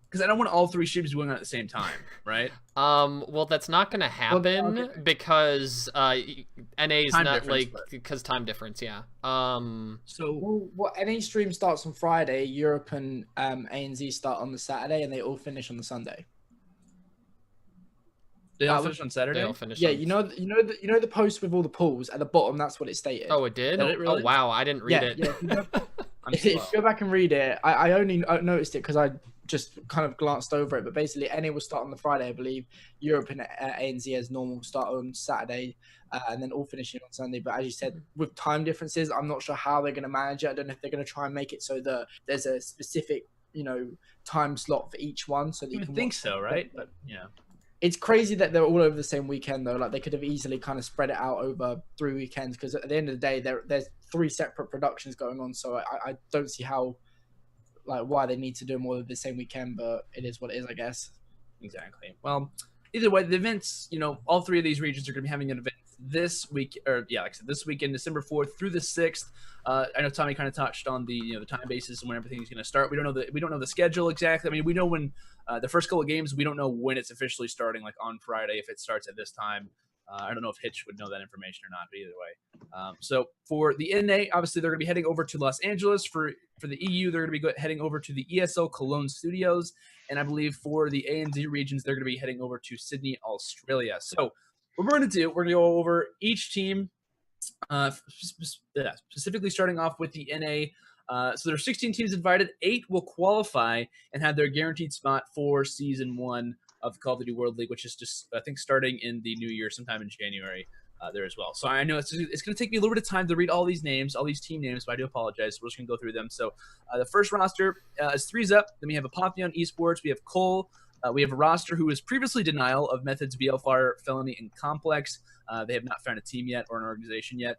because I don't want all 3 streams going on at the same time, right? Well, that's not going to happen because NA's not because time difference, yeah. So NA stream starts on Friday, Europe and ANZ start on the Saturday, and they all finish on the Sunday. They all finish on Saturday. They all finish. Yeah, you know the post with all the pools at the bottom. That's what it stated. Oh, it did. It really? Oh, wow, I didn't read it. Yeah, if you go back and read it, I only noticed it because I just kind of glanced over it. But basically, NA will start on the Friday, I believe. Europe and ANZ as normal start on Saturday, and then all finishing on Sunday. But as you said, with time differences, I'm not sure how they're going to manage it. I don't know if they're going to try and make it so that there's a specific, time slot for each one. So that you can think so, right? But yeah. It's crazy that they're all over the same weekend, though. Like, they could have easily kind of spread it out over 3 weekends because at the end of the day, there's 3 separate productions going on. So I don't see how like why they need to do more the same weekend, but it is what it is, I guess. Exactly. Well, either way, the events, all three of these regions are going to be having an event this week, or like I said, this weekend, December 4th through the 6th. I know Tommy kind of touched on the the time basis and when everything's going to start. We don't know the schedule exactly. I mean, we know when the first couple of games. We don't know when it's officially starting, like on Friday, if it starts at this time. I don't know if Hitch would know that information or not, but either way. So for the NA, obviously they're going to be heading over to Los Angeles. For the EU, they're going to be heading over to the ESL Cologne studios. And I believe for the ANZ regions, they're going to be heading over to Sydney, Australia. So what we're going to do, we're going to go over each team, specifically starting off with the NA. So there are 16 teams invited. 8 will qualify and have their guaranteed spot for Season 1 of the Call of Duty World League, which is just, I think, starting in the new year, sometime in January there as well. So I know it's going to take me a little bit of time to read all these names, all these team names, but I do apologize. We're just going to go through them. So the first roster is 3's up. Then we have Apotheon Esports. We have Cole. We have a roster who was previously Denial of Methods, BLFR, Felony, and Complex. They have not found a team yet or an organization yet.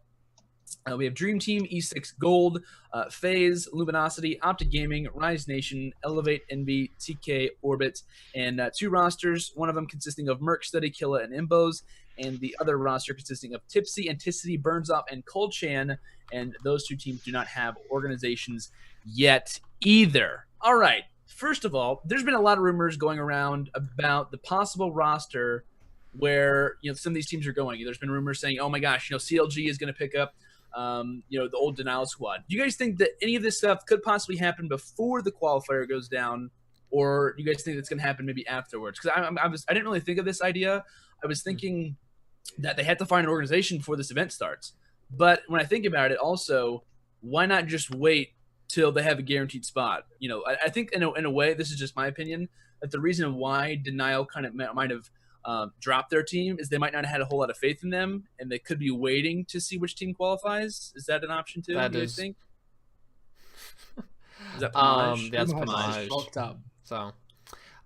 We have Dream Team, E6 Gold, FaZe, Luminosity, Optic Gaming, Rise Nation, Elevate, Envy, TK, Orbit, and 2 rosters, one of them consisting of Merc, Study, Killa, and Imbos, and the other roster consisting of Tipsy, Anticity, Burns Off, and Cold Chan, and those 2 teams do not have organizations yet either. All right, first of all, there's been a lot of rumors going around about the possible roster where some of these teams are going. There's been rumors saying, oh my gosh, CLG is going to pick up the old Denial squad. Do you guys think that any of this stuff could possibly happen before the qualifier goes down, or do you guys think it's going to happen maybe afterwards? Because I didn't really think of this idea. I was thinking that they had to find an organization before this event starts. But when I think about it, also, why not just wait till they have a guaranteed spot? I think in a way, this is just my opinion, that the reason why Denial kind of might have drop their team is they might not have had a whole lot of faith in them, and they could be waiting to see which team qualifies. Is that an option too? That do you is. Think? Is that Pamage? That's Pamage. Pamage. So,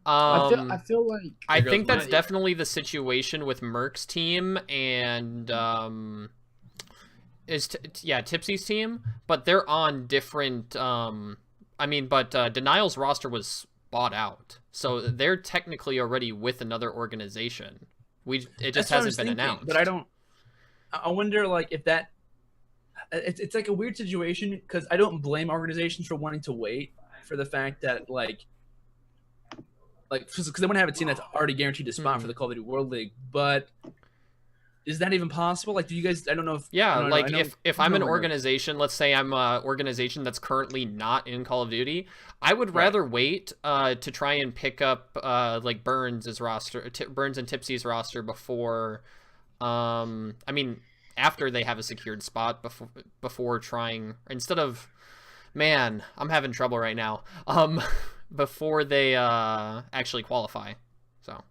I feel like I think that's definitely the situation with Merc's team and Tipsy's team, but they're on different. Denial's roster was bought out, so they're technically already with another organization. It just hasn't been announced. But I wonder if that it's like a weird situation, because I don't blame organizations for wanting to wait for the fact that because they want to have a team that's already guaranteed a spot for the Call of Duty World League. But is that even possible? Do you guys? I don't know if if I'm an organization, let's say I'm an organization that's currently not in Call of Duty, I would rather wait to try and pick up Burns' roster, Burns and Tipsy's roster before, after they have a secured spot before trying, instead of, man, I'm having trouble right now. Before they actually qualify, so.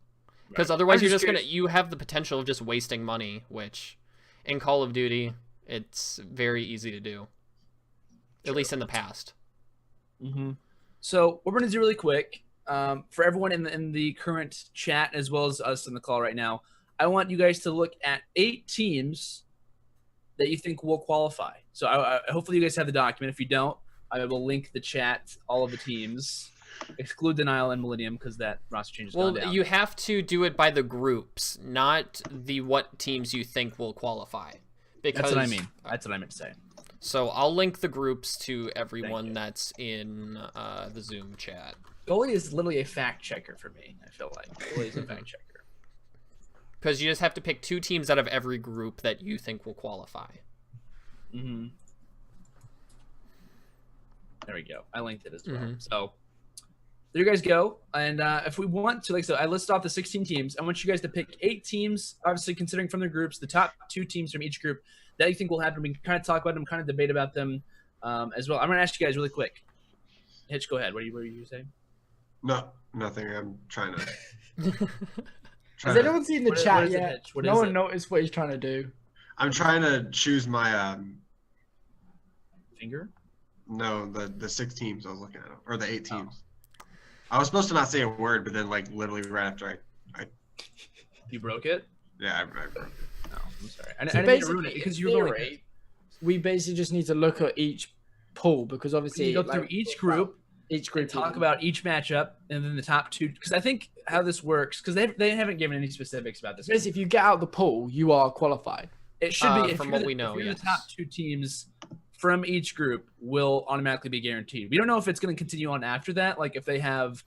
Because otherwise you have the potential of just wasting money, which in Call of Duty, it's very easy to do. At least in the past. Mm-hmm. So what we're going to do really quick, for everyone in the current chat, as well as us in the call right now, I want you guys to look at 8 teams that you think will qualify. So hopefully you guys have the document. If you don't, I will link the chat, all of the teams. Exclude Denial and Millennium, because that roster change is gone down. You have to do it by the groups, not what teams you think will qualify. Because that's what I mean. That's what I meant to say. So I'll link the groups to everyone that's in the Zoom chat. Goalie is literally a fact checker for me, I feel like. Goalie is a fact checker. Because you just have to pick 2 teams out of every group that you think will qualify. Mm-hmm. There we go. I linked it as well. So there you guys go. And if we want to, I listed off the 16 teams. I want you guys to pick 8 teams, obviously considering from the groups, the top 2 teams from each group that you think will happen. We can kind of talk about them, kind of debate about them as well. I'm going to ask you guys really quick. Hitch, go ahead. What were you saying? No, nothing. I'm trying to. Has anyone seen the chat yet? No one noticed what he's trying to do. I'm trying to choose my finger. No, the 6 teams I was looking at, or the 8 teams. I was supposed to not say a word, but then literally right after I You broke it? Yeah, I broke it. No, I'm sorry. I didn't mean to ruin it because you were going. We basically just need to look at each pool, because obviously you go through each group. Each group talk about each matchup and then the top two. Because I think how this works, because they haven't given any specifics about this. Basically, if you get out the pool, you are qualified. It should be from what we know. If you're Yes. the top two teams from each group will automatically be guaranteed. We don't know if it's going to continue on after that. Like if they have,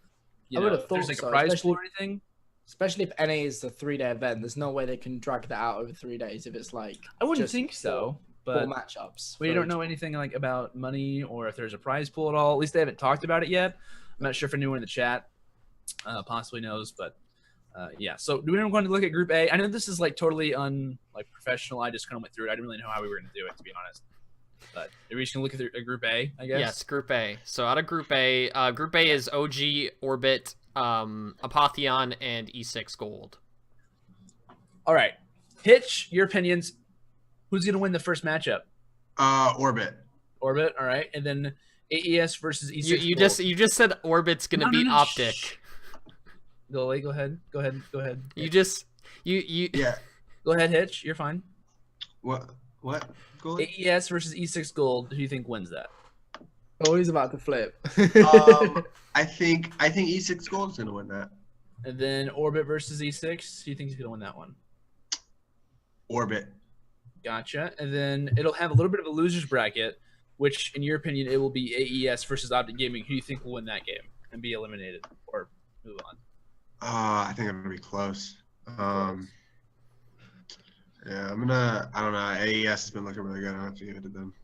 I would have if there's thought like so, a prize especially- pool or anything. Especially if NA is a 3-day event, there's no way they can drag that out over 3 days if it's like I wouldn't just think so, four but matchups. we for don't each- know anything like about money or if there's a prize pool at all. At least they haven't talked about it yet. I'm not sure if anyone in the chat possibly knows, but yeah. So do we want to look at Group A? I know this is like totally professional. I just kind of went through it. I didn't really know how we were going to do it, to be honest. But are we just going to look at Group A, I guess? Yes, Group A. So out of Group A is OG, Orbit, Apotheon, and E6 Gold. All right. Hitch, your opinions. Who's going to win the first matchup? Orbit. Orbit, all right. And then AES versus E6 You Gold. you just said Orbit's gonna beat Optic. Shh. Go ahead. Yeah. Go ahead, Hitch. You're fine. What? Go ahead. AES versus E6 Gold. Who do you think wins that? Oh, he's about to flip. I think E6 Gold's gonna win that. And then Orbit versus E6. Who do you think is going to win that one? Orbit. Gotcha. And then it'll have a little bit of a loser's bracket, which, in your opinion, it will be AES versus Optic Gaming. Who do you think will win that game and be eliminated or move on? I think it'll be close. Yeah, I don't know. AES has been looking really good. I have to give it to them.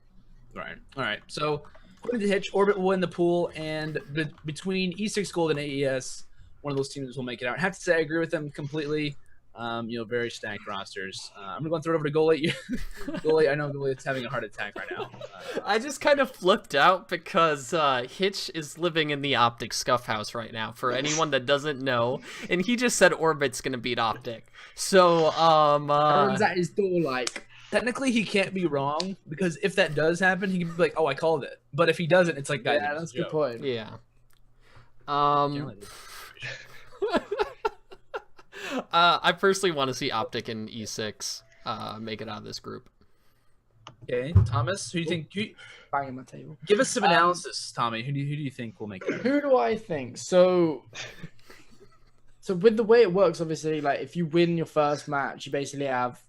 All right. So, according to Hitch, Orbit will win the pool, and between E6 Gold and AES, one of those teams will make it out. I have to say, I agree with them completely. Very stacked rosters. I'm going to throw it over to Goalie. Goalie, I know Goalie's having a heart attack right now. I just kind of flipped out because Hitch is living in the Optic Scuff House right now, for anyone that doesn't know. And he just said Orbit's going to beat Optic. So, Everyone's at his door like, technically, he can't be wrong, because if that does happen, he can be like, oh, I called it. But if he doesn't, it's like, guys, yeah, that's a good point. yeah. I personally want to see Optic and E6 make it out of this group. Okay, Thomas, who do you think? Banging my table. Give us some analysis, Tommy. Who do you think will make it? Who do I think? So with the way it works, obviously, like if you win your first match, you basically have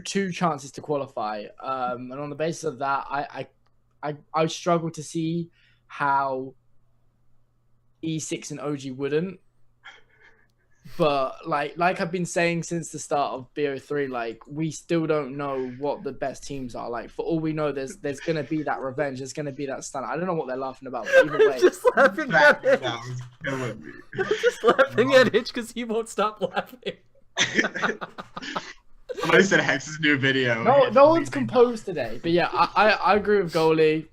two chances to qualify. And on the basis of that, I struggle to see how E6 and OG wouldn't. But like I've been saying since the start of BO3, like we still don't know what the best teams are. Like for all we know, there's gonna be that revenge. There's gonna be that stun. I don't know what they're laughing about. But either way, Just laughing at Hitch. That was killing me. Just laughing at Hitch because he won't stop laughing. Somebody said Hex's new video. no one's composed today. But yeah, I agree with Goalie.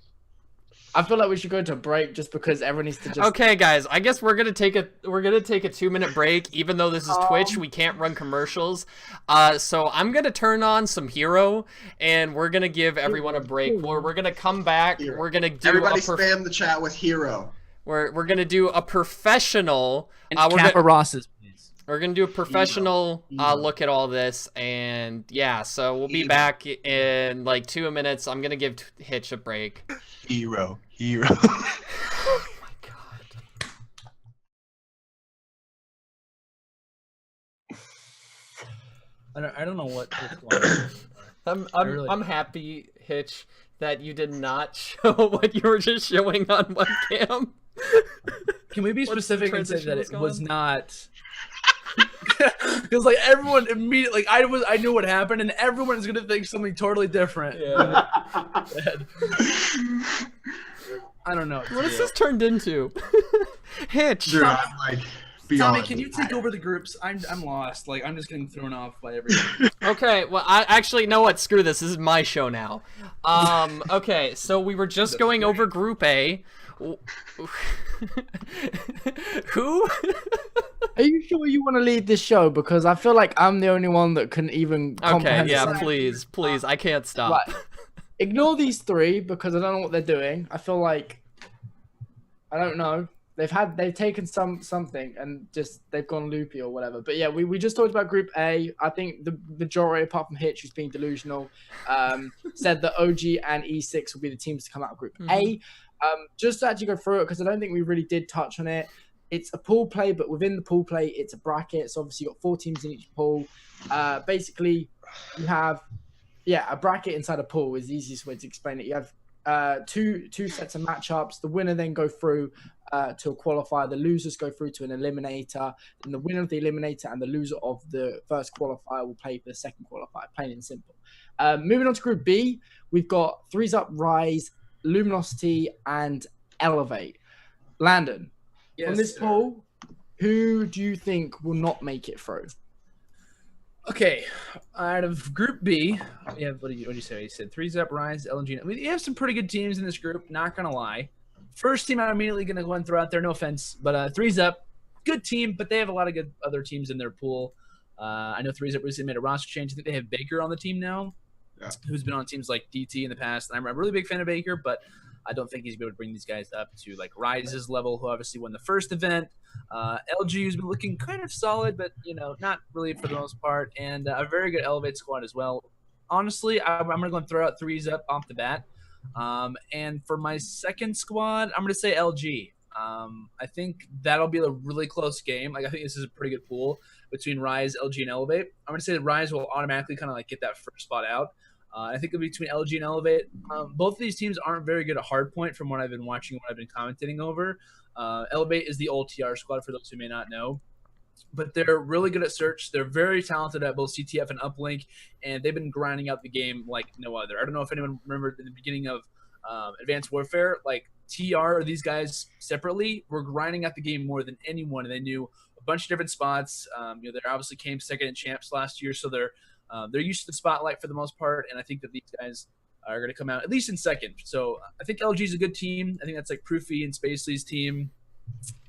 I feel like we should go to a break just because everyone needs to just. Okay, guys, I guess we're gonna take a 2-minute break. Even though this is Twitch, we can't run commercials. So I'm gonna turn on some Hero, and we're gonna give everyone a break. We're gonna come back. Hero. We're gonna do Everybody spam the chat with Hero. We're gonna do a professional. And we're Kappa gonna, Ross's, please. we're gonna do a professional Hero. look at all this, and yeah. So we'll be back in like 2 minutes. I'm gonna give Hitch a break. Hero. Oh my god. I don't know what's going on. I'm happy, Hitch, that you did not show what you were just showing on webcam. Can we be What's the specific and say transition that was it was going? not? Because like everyone immediately, like I knew what happened, and everyone is gonna think something totally different. Yeah. I don't know. What is this turned into? Hitch. Dude, I'm like beyond. Tommy, can you take over the groups? I'm lost. Like I'm just getting thrown off by everything. Okay, well, I actually know what. Screw this. This is my show now. Okay, so we were just going over Group A. Who? Are you sure you want to lead this show? Because I feel like I'm the only one that can even Okay, comprehend. yeah, this. please. I can't stop. Right. Ignore these three because I don't know what they're doing. I feel like I don't know. They've taken something and just they've gone loopy or whatever. But yeah, we just talked about Group A. I think the majority, apart from Hitch, who's being delusional, said that OG and E6 will be the teams to come out of Group A. Just to actually go through it, because I don't think we really did touch on it. It's a pool play, but within the pool play, it's a bracket. So obviously you've got 4 teams in each pool. Basically, you have, a bracket inside a pool is the easiest way to explain it. You have two sets of matchups. The winner then go through to a qualifier. The losers go through to an eliminator. And the winner of the eliminator and the loser of the first qualifier will play for the second qualifier, plain and simple. Moving on to Group B, we've got Threes Up, Rise, Luminosity, and Elevate. Landon, on this poll, who do you think will not make it through? Okay, out of Group B, we have, what did you say? You said Threes Up, Rise, LNG. I mean, you have some pretty good teams in this group, not going to lie. First team I'm immediately going to go and throw out there, no offense, but Threes Up, good team, but they have a lot of good other teams in their pool. I know Threes Up recently made a roster change. I think they have Baker on the team now, who's been on teams like DT in the past. And I'm a really big fan of Baker, but I don't think he's going to be able to bring these guys up to like Rise's level, who obviously won the first event. LG, who's been looking kind of solid, but not really for the most part, and a very good Elevate squad as well. Honestly, I'm going to go and throw out Threes Up off the bat. And for my second squad, I'm going to say LG. I think that'll be a really close game. Like, I think this is a pretty good pool between Rise, LG, and Elevate. I'm going to say that Rise will automatically kind of like get that first spot out. I think it'll be between LG and Elevate. Both of these teams aren't very good at hardpoint from what I've been watching, what I've been commentating over. Elevate is the old TR squad, for those who may not know. But they're really good at search. They're very talented at both CTF and uplink, and they've been grinding out the game like no other. I don't know if anyone remembered in the beginning of Advanced Warfare, like TR or these guys separately were grinding out the game more than anyone, and they knew a bunch of different spots. They obviously came second in champs last year, so they're used to the spotlight for the most part, and I think that these guys are going to come out at least in second. So I think LG is a good team. I think that's like Proofy and Spacely's team.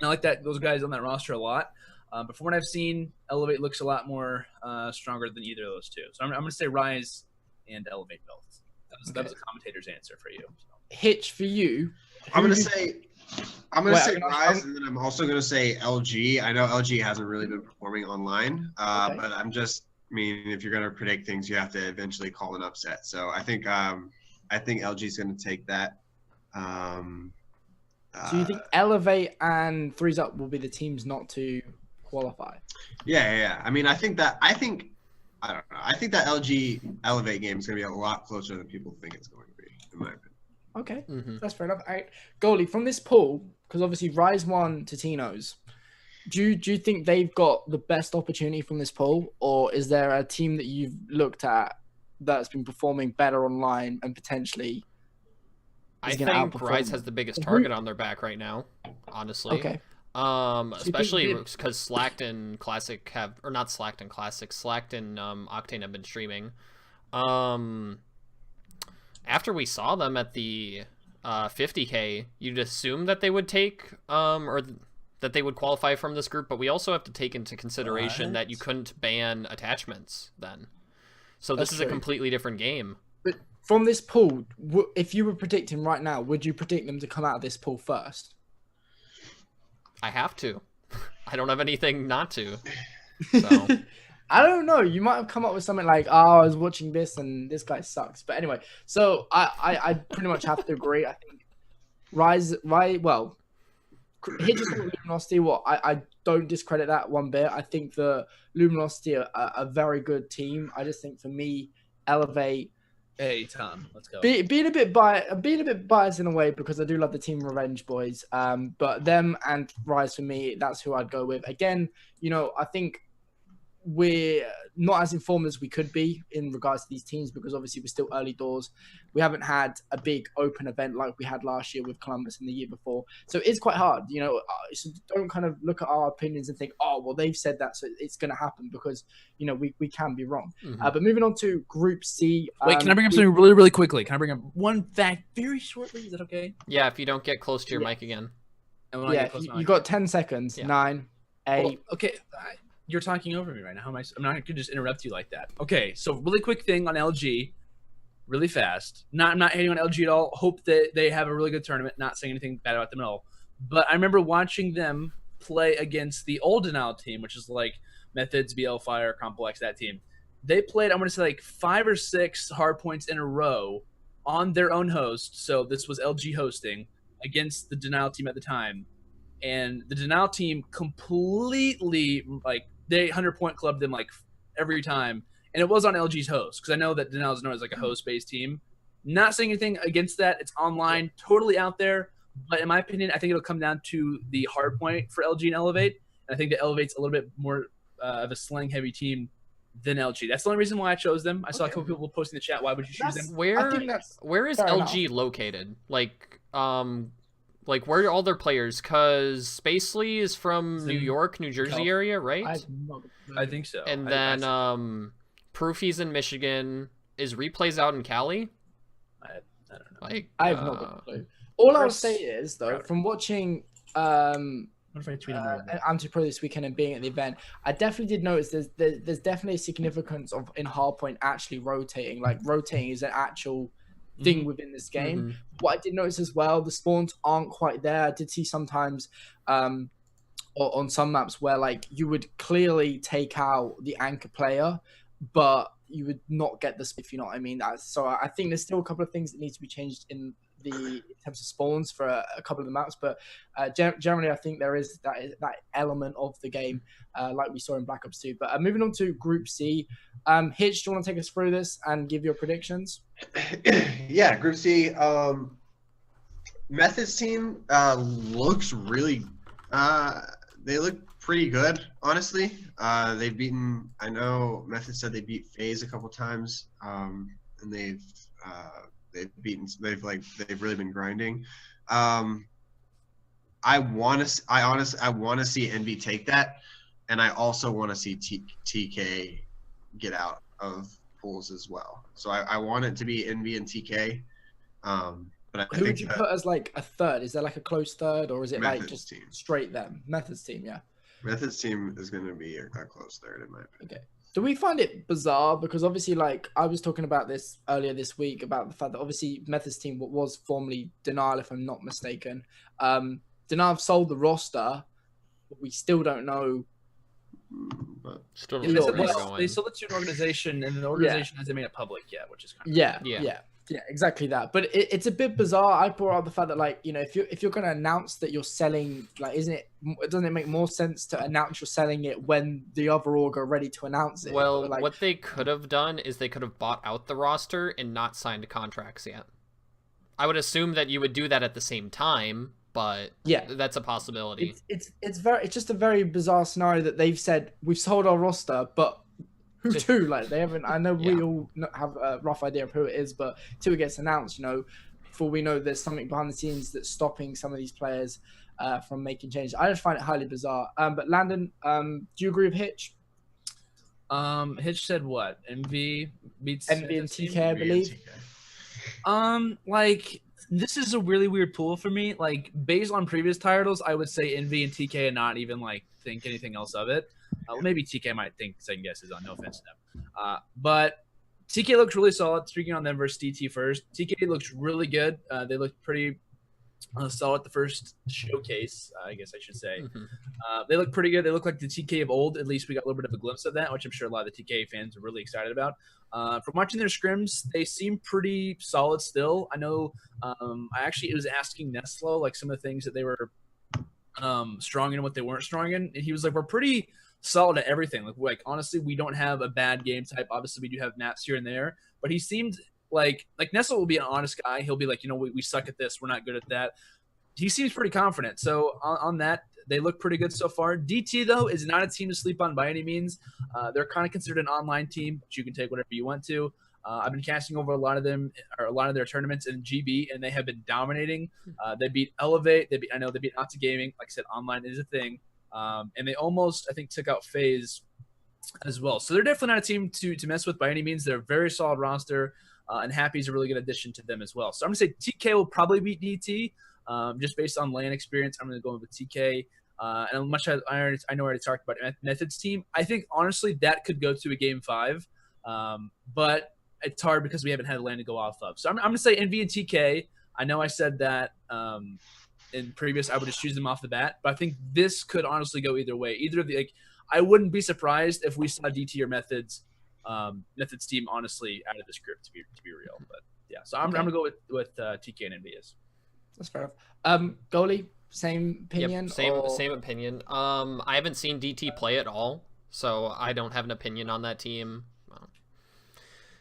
And I like those guys on that roster a lot. But from what I've seen, Elevate looks a lot more stronger than either of those two. So I'm going to say Rise and Elevate both. That was a commentator's answer for you. So. Hitch, for you. I'm going to say Rise, and then I'm also going to say LG. I know LG hasn't really been performing online, but if you're going to predict things, you have to eventually call an upset. So I think LG is going to take that. So you think Elevate and Threes Up will be the teams not to qualify? Yeah. I mean, I think that LG Elevate game is going to be a lot closer than people think it's going to be, in my opinion. Okay, That's fair enough. All right. Goalie, from this pool, because obviously Rise won to Tino's, do you think they've got the best opportunity from this pool, or is there a team that you've looked at that's been performing better online and potentially? I think Rise has the biggest target on their back right now, honestly. Okay. Especially because Slacked and Classic Slacked and Octane have been streaming. After we saw them at the 50K, you'd assume that they would take that they would qualify from this group, but we also have to take into consideration that you couldn't ban attachments then. So this is a completely different game. But from this pool, if you were predicting right now, would you predict them to come out of this pool first? I have to. I don't have anything not to. So. I don't know. You might have come up with something like, I was watching this and this guy sucks. But anyway, so I pretty much have to agree. I think Hitch's Luminosity, I don't discredit that one bit. I think the Luminosity are a very good team. I just think for me, Elevate. Hey Tom, let's go. Being a bit biased in a way because I do love the Team Revenge boys. But them and Rise for me, that's who I'd go with. Again, I think we're not as informed as we could be in regards to these teams because obviously we're still early doors. We haven't had a big open event like we had last year with Columbus and the year before. So it's quite hard, so don't kind of look at our opinions and think, oh, well, they've said that, so it's going to happen because, we can be wrong. But moving on to Group C. Wait, can I bring up something really, really quickly? Can I bring up one fact very shortly? Is that okay? Yeah, if you don't get close to your mic again. Yeah, you got 10 seconds. Yeah. 9, 8. Well, okay. You're talking over me right now. How am I? I'm not going to just interrupt you like that. Okay, so really quick thing on LG, really fast. I'm not hating on LG at all. Hope that they have a really good tournament. Not saying anything bad about them at all. But I remember watching them play against the old Denial team, which is like Methods, BL Fire, Complex, that team. They played, I'm going to say, like 5 or 6 hard points in a row on their own host. So this was LG hosting. against the Denial team at the time, and the Denial team completely like they 100-point clubbed them like every time, and it was on LG's host because I know that Denial is known as like a host-based team. Not saying anything against that. It's online, totally out there. But in my opinion, I think it'll come down to the hard point for LG and Elevate. And I think that Elevate's a little bit more of a slang-heavy team than LG. That's the only reason why I chose them. I saw a couple people posting in the chat. Why would you choose them? Where is LG located? Like where are all their players? Because Spacely is from New York, New Jersey area, right? I think so. And then Proofy's in Michigan. Is Replays out in Cali? I don't know. Like I have no clue. All I'll say is though, from watching Am2Pro this weekend and being at the event, I definitely did notice there's definitely a significance of in hardpoint actually rotating. Like rotating is an actual thing within this game. What I did notice as well, the spawns aren't quite there. I did see sometimes on some maps where like you would clearly take out the anchor player, but you would not get the, if you know what I mean. So I think there's still a couple of things that need to be changed in terms of spawns for a couple of the maps, but generally I think there is that element of the game like we saw in Black Ops 2. But moving on to Group C, Hitch, do you want to take us through this and give your predictions? Yeah, Group C. Methods team looks really. They look pretty good, honestly. They've beaten. I know Methods said they beat FaZe a couple times, and they've beaten. They've really been grinding. I want to see Envy take that, and I also want to see TK get out of pools as well. So I want it to be Envy and TK. But who would you put as like a third? Is there like a close third, or is it Methods like just team. Straight them? Methods team, yeah. Methods team is going to be a close third in my opinion. Okay. Do we find it bizarre? Because obviously, like I was talking about this earlier this week about the fact that obviously Methods team was formerly Denial, if I'm not mistaken. Denial have sold the roster, but we still don't know. But still they sold it to an organization, and the organization hasn't made it public yet, which is kind of Yeah, exactly that. But it's a bit bizarre. I brought up the fact that, like, you know, if you're going to announce that you're selling, like, doesn't it make more sense to announce you're selling it when the other org are ready to announce it? Well, like, what they could have done is they could have bought out the roster and not signed contracts yet. I would assume that you would do that at the same time, but yeah, that's a possibility. It's just a very bizarre scenario that they've said we've sold our roster, but who to? Like, they haven't. I know we all have a rough idea of who it is, but till it gets announced, you know, before we know there's something behind the scenes that's stopping some of these players from making changes. I just find it highly bizarre. But Landon, do you agree with Hitch? Hitch said what? Envy beats Envy and TK, I believe. Like, this is a really weird pool for me. Like, based on previous titles, I would say Envy and TK and not even like think anything else of it. Well, maybe TK might think second guesses on, no offense to them. But TK looks really solid. Speaking on them versus DT first, TK looks really good. They look pretty solid at the first showcase, I guess I should say. They look pretty good. They look like the TK of old. At least we got a little bit of a glimpse of that, which I'm sure a lot of the TK fans are really excited about. From watching their scrims, they seem pretty solid still. I know I actually was asking Neslo like some of the things that they were strong in and what they weren't strong in. And he was like, we're pretty solid at everything. Like honestly, we don't have a bad game type. Obviously, we do have maps here and there, but he seemed like Nestle will be an honest guy. He'll be like, you know, we suck at this. We're not good at that. He seems pretty confident. So on that, they look pretty good so far. DT, though, is not a team to sleep on by any means. They're kind of considered an online team, but you can take whatever you want to. I've been casting over a lot of their tournaments in GB, and they have been dominating. They beat Elevate. I know they beat Anta Gaming. Like I said, online is a thing. And they almost, I think, took out FaZe as well. So they're definitely not a team to mess with by any means. They're a very solid roster, and Happy's a really good addition to them as well. So I'm going to say TK will probably beat DT, just based on LAN experience. I'm going to go with TK. And much as I know I already talked about Methods team, I think, honestly, that could go to a Game 5. But it's hard because we haven't had LAN to go off of. So I'm going to say NV and TK. I know I said that in previous, I would just choose them off the bat, but I think this could honestly go either way. Either of the, like, I wouldn't be surprised if we saw DT or Methods team honestly out of this group, to be real. But yeah, so I'm gonna go with TK and NVS. That's fair enough. Goalie, same opinion. Yep, or... same opinion. I haven't seen DT play at all, so I don't have an opinion on that team.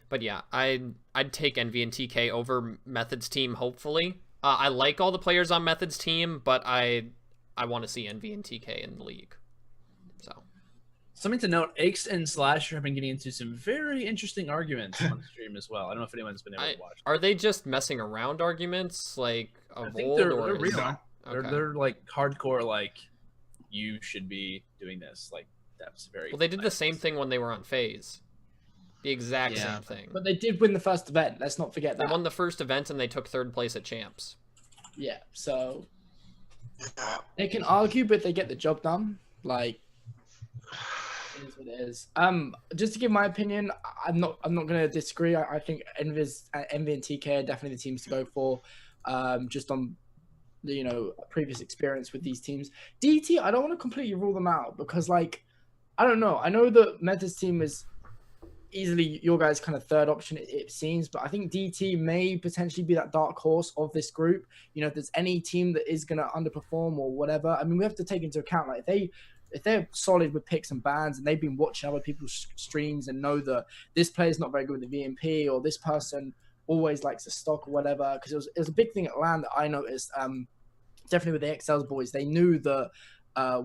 But yeah, I'd take Envy and TK over Method's team. Hopefully, I like all the players on Method's team, but I want to see Envy and TK in the league. So something to note: Aches and Slasher have been getting into some very interesting arguments on the stream as well. I don't know if anyone's been able to watch. Are they just messing around arguments like of I think old, they're or real. Okay. They're like hardcore. Like you should be doing this. Like that's very. Well, they did the same thing when they were on FaZe. The exact same thing. But they did win the first event. Let's not forget that. They won the first event and they took 3rd place at Champs. Yeah, so they can argue, but they get the job done. Like, it is what it is. Just to give my opinion, I'm not gonna disagree. I think Envy and TK are definitely the teams to go for. Just on the previous experience with these teams. DT, I don't want to completely rule them out because like I don't know. I know that Meta's team is easily your guys' kind of 3rd option, it seems, but I think DT may potentially be that dark horse of this group. If there's any team that is going to underperform or whatever, I mean, we have to take into account, like, if they're solid with picks and bans and they've been watching other people's streams and know that this player's not very good with the VMP or this person always likes a stock or whatever, because it was a big thing at LAN that I noticed, definitely with the XL's boys, they knew that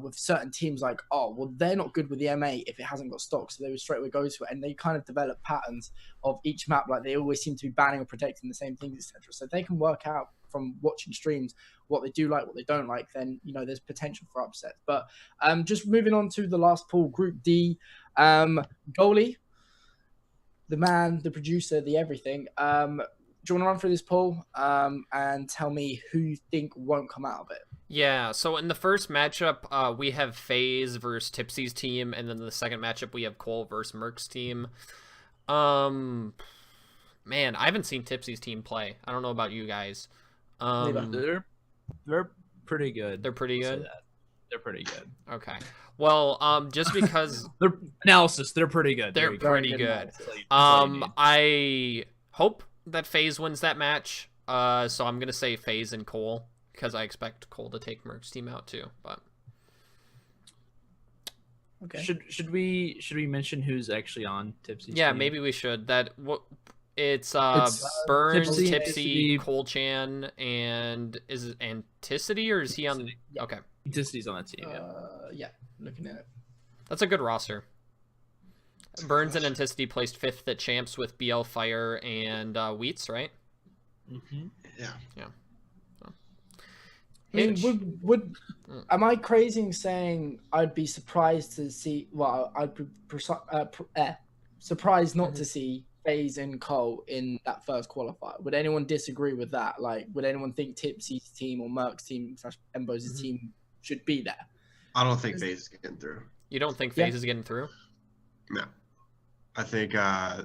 with certain teams, like, oh, well, they're not good with the MA if it hasn't got stock, so they would straight away go to it, and they kind of develop patterns of each map, like they always seem to be banning or protecting the same things, etc. So if they can work out from watching streams what they do like, what they don't like, then there's potential for upsets. But just moving on to the last pool, Group D, goalie, the man, the producer, the everything. Do you want to run through this poll and tell me who you think won't come out of it? Yeah, so in the first matchup, we have FaZe versus Tipsy's team, and then the second matchup, we have Cole versus Merc's team. Man, I haven't seen Tipsy's team play. I don't know about you guys. They're pretty good. They're pretty good? They're pretty good. Okay. Well, just because... They're pretty good. They're pretty good. I hope that FaZe wins that match, so I'm going to say FaZe and Cole, because I expect Cole to take Merc's team out too. But okay, should we mention who's actually on Tipsy's yeah, team? maybe we should. It's Burns, Tipsy, Cole Chan, and is it Anticity, or is he on? Yeah. Okay, Anticity's on that team. Yeah, looking at it. That's a good roster. Burns and Anticity placed 5th at Champs with BL Fire and Wheats, right? Mm-hmm. Yeah. I mean, am I crazy in saying I'd be surprised to see? Well, I'd be surprised not to see FaZe and Cole in that first qualifier. Would anyone disagree with that? Like, would anyone think Tipsy's team or Merc's team / Embo's team should be there? I don't think FaZe is getting through. You don't think FaZe is getting through? No. I think I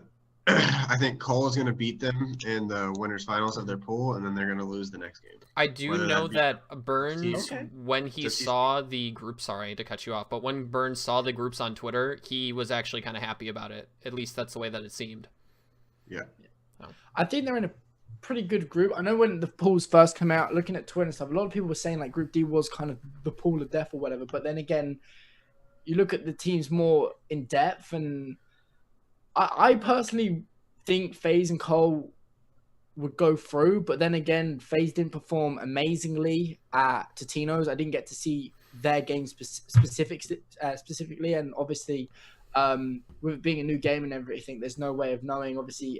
think Cole is going to beat them in the winners finals of their pool, and then they're going to lose the next game. I do know that Burns, when he Just saw the group, sorry to cut you off, but when Burns saw the groups on Twitter, he was actually kind of happy about it. At least that's the way that it seemed. Yeah. I think they're in a pretty good group. I know when the pools first came out, looking at Twitter and stuff, a lot of people were saying like Group D was kind of the pool of death or whatever. But then again, you look at the teams more in depth, and I personally think FaZe and Cole would go through, but then again, FaZe didn't perform amazingly at Totino's. I didn't get to see their game specifically, and obviously, with it being a new game and everything, there's no way of knowing. Obviously,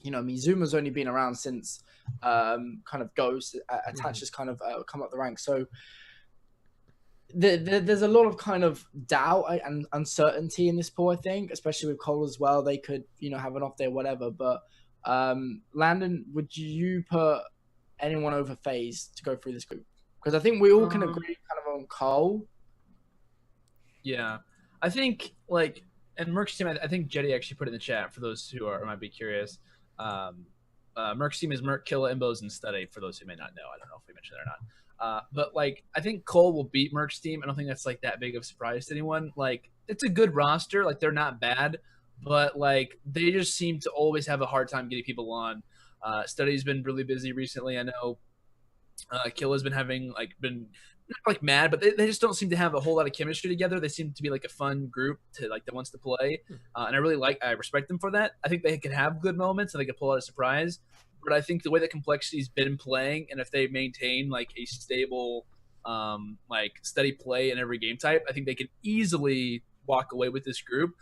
Mizuma's only been around since kind of Ghost, Attach has kind of come up the ranks, so there's a lot of kind of doubt and uncertainty in this pool, I think, especially with Cole as well. They could, have an off day or whatever. But Landon, would you put anyone over FaZe to go through this group? Because I think we all can agree kind of on Cole. Yeah. I think, and Merc's team, I think Jetty actually put it in the chat for those who might be curious. Merc's team is Merc, Killa, Imbos, and Study, for those who may not know. I don't know if we mentioned that or not. But I think Cole will beat Merc's team. I don't think that's that big of a surprise to anyone. It's a good roster. They're not bad, but they just seem to always have a hard time getting people on. Study's been really busy recently. I know Kill has been having been not like mad, but they just don't seem to have a whole lot of chemistry together. They seem to be like a fun group that wants to play, and I respect them for that. I think they can have good moments and they can pull out a surprise. But I think the way that Complexity's been playing, and if they maintain like a stable, steady play in every game type, I think they can easily walk away with this group.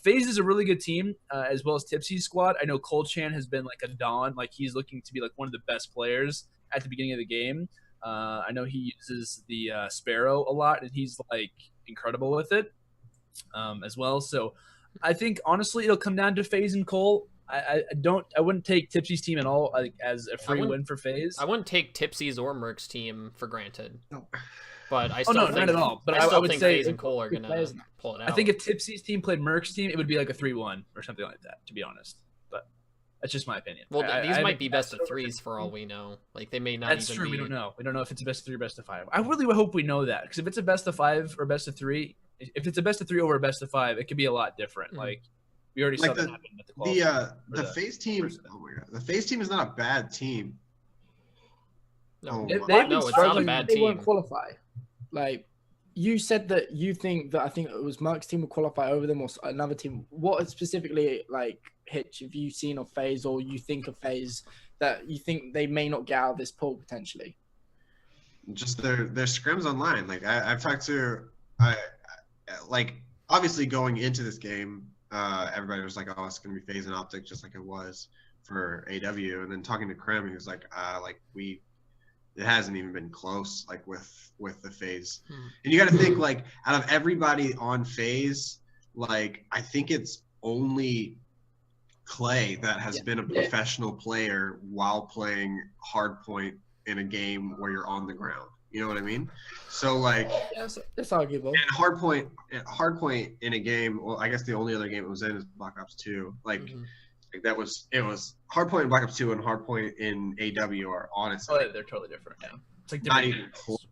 FaZe is a really good team, as well as Tipsy's squad. I know Cole Chan has been like a Dawn, like he's looking to be like one of the best players at the beginning of the game. I know he uses the Sparrow a lot, and he's like incredible with it as well. So I think honestly, it'll come down to FaZe and Cole. I wouldn't take Tipsy's team at all as a free win for FaZe. I wouldn't take Tipsy's or Merc's team for granted. No. But I still think, not at all. But I would think say FaZe and Cole are gonna pull it out. I think if Tipsy's team played Merc's team, it would be like a 3-1 or something like that, to be honest. But that's just my opinion. Well, these might be best of threes for all we know. Like they may not. That's true. We don't know. We don't know if it's a best of 3 or best of 5. I really hope we know that, because if it's a best of 5 or best of 3, if it's a best of 3 over a best of 5, it could be a lot different. Like we already saw that happen at the FaZe team. Oh my god, the FaZe team is not a bad team. No, it's not a bad They team. won't qualify. Like you said that you think that I think it was Merc's team will qualify over them or another team. What specifically, like Hitch, have you seen of FaZe, or you think of FaZe that you think they may not get out of this pool potentially? Just their scrims online. Like I've talked to, like obviously going into this game, everybody was like, "Oh, it's gonna be FaZe and Optic," just like it was for AW. And then talking to Krem, he was like, it hasn't even been close, like with the FaZe. And you got to think, like, out of everybody on FaZe, like I think it's only Clay that has been a professional player while playing hardpoint in a game where you're on the ground. You know what I mean? So like, it's arguable. And hardpoint in a game. Well, I guess the only other game it was in is Black Ops 2. Like, it was hardpoint in Black Ops 2 and hardpoint in AW are honestly they're totally different. Yeah, it's like not even close to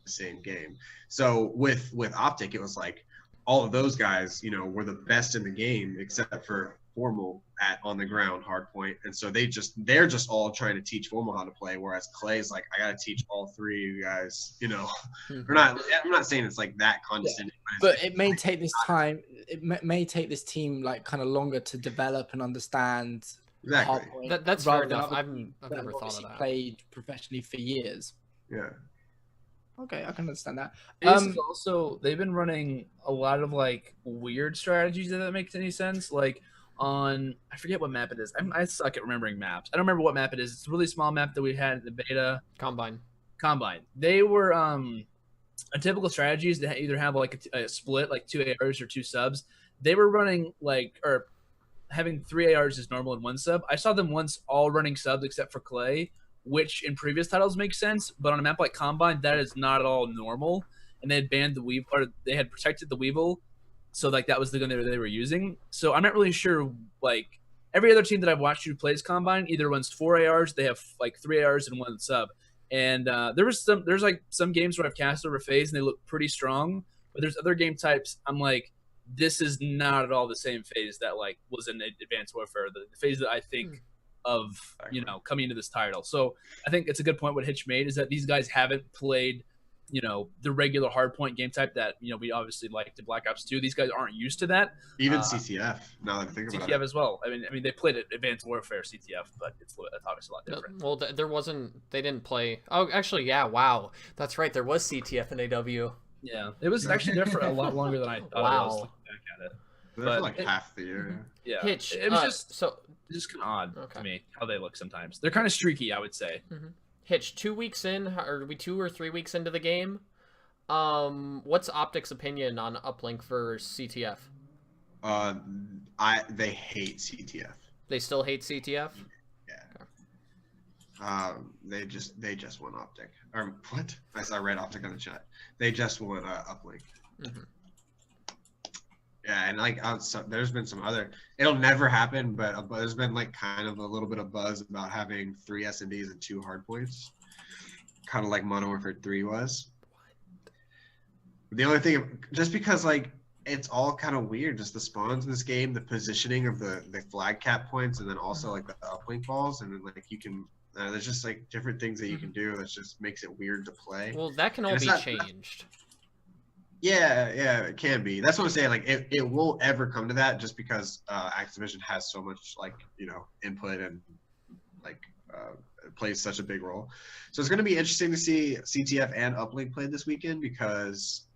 the same game. So with Optic, it was like all of those guys, were the best in the game except for Formal on the ground hardpoint, and so they're just all trying to teach Formal how to play, whereas Clay's like, I gotta teach all 3 of you guys. We're not. I'm not saying it's like that condescending, but it may take this time. It may take this team like kind of longer to develop and understand. Exactly. That's fair enough. I've never thought of that. Played professionally for years. Yeah. Okay, I can understand that. Also, they've been running a lot of like weird strategies, if that makes any sense. Like on, I forget what map it is. I suck at remembering maps. I don't remember what map it is. It's a really small map that we had in the beta. Combine. They were a typical strategy is to either have like a split, like 2 ARs or 2 subs. They were running or having 3 ARs is normal and 1 sub. I saw them once all running subs except for Clay, which in previous titles makes sense, but on a map like Combine, that is not at all normal. And they had banned the Weevil, or they had protected the Weevil, so like that was the gun they were using. So I'm not really sure. Like every other team that I've watched who plays Combine either runs 4 ARs, they have like 3 ARs and 1 sub. And there's like some games where I've cast over FaZe and they look pretty strong, but there's other game types I'm like, this is not at all the same FaZe that like was in Advanced Warfare, the FaZe that I think of coming into this title. So I think it's a good point what Hitch made, is that these guys haven't played the regular hardpoint game type that we obviously liked in Black Ops 2. These guys aren't used to that. Even CTF. Now that I think about it. CTF as well. I mean they played Advanced Warfare CTF, but it's obviously a lot different. Well, they didn't play. Oh, actually, yeah. Wow, that's right. There was CTF in AW. Yeah, it was actually there for a lot longer than I thought. It was looking back at it. But for like half the year. Yeah, Hitch, it was just kind of odd to me how they look sometimes. They're kind of streaky, I would say. Hitch, 2 weeks in, or are we 2 or 3 weeks into the game? What's Optic's opinion on uplink for CTF? They hate CTF. They still hate CTF? Yeah. Okay. They just want Optic. Or what? I read Optic on the chat. They just want uplink. Yeah, and like there's been some other. It'll never happen, but there's been like kind of a little bit of buzz about having 3 SMDs and 2 hardpoints, kind of like Modern Warfare 3 was. The only thing, just because like it's all kind of weird, just the spawns in this game, the positioning of the flag cap points, and then also like the uplink balls, and then like you can There's just like different things that you can do that just makes it weird to play. Well, that can all be changed. Yeah, it can be. That's what I'm saying. Like, it won't ever come to that just because Activision has so much, like, input and, like, it plays such a big role. So it's going to be interesting to see CTF and Uplink play this weekend because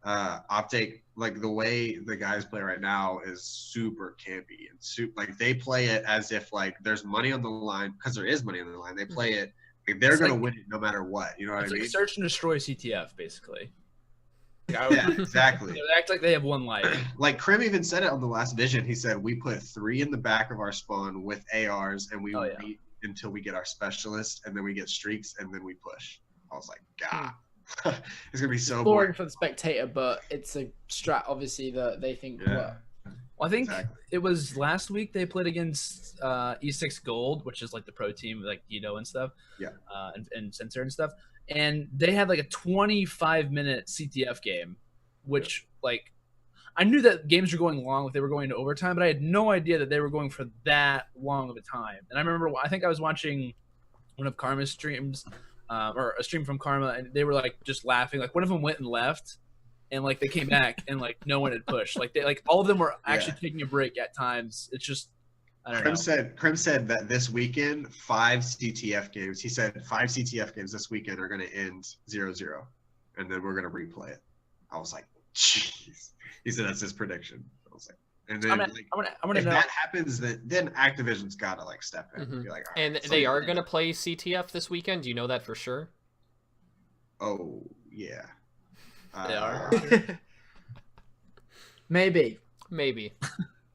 Optic, like, the way the guys play right now is super campy and like, they play it as if, like, there's money on the line because there is money on the line. They play it like they're going to win it no matter what. You know what I mean? Like search and destroy CTF, basically. Yeah, exactly. They act like they have one life. Like Krim even said it on the last vision. He said we put 3 in the back of our spawn with ARs, and we wait until we get our specialist, and then we get streaks, and then we push. I was like, God, it's gonna be so boring for the spectator, but it's a strat obviously that they think. Yeah. Well, I think it was last week they played against E6 Gold, which is like the pro team, like Guido and stuff. Yeah. And Sensor and stuff. And they had like a 25-minute CTF game, which, like, I knew that games were going long if they were going into overtime, but I had no idea that they were going for that long of a time. And I remember, I think I was watching one of Karma's streams, or a stream from Karma, and they were like just laughing. Like, one of them went and left, and like they came back, and like no one had pushed. Like all of them were actually taking a break at times. It's just, I don't know. Krim said that this weekend, 5 CTF games. He said 5 CTF games this weekend are going to end 0-0, and then we're going to replay it. I was like, jeez. He said that's his prediction. I was like, and then if that happens, then Activision's got to like step in and be like, all right, and they are going to play CTF this weekend. Do you know that for sure? Oh yeah, they are. Maybe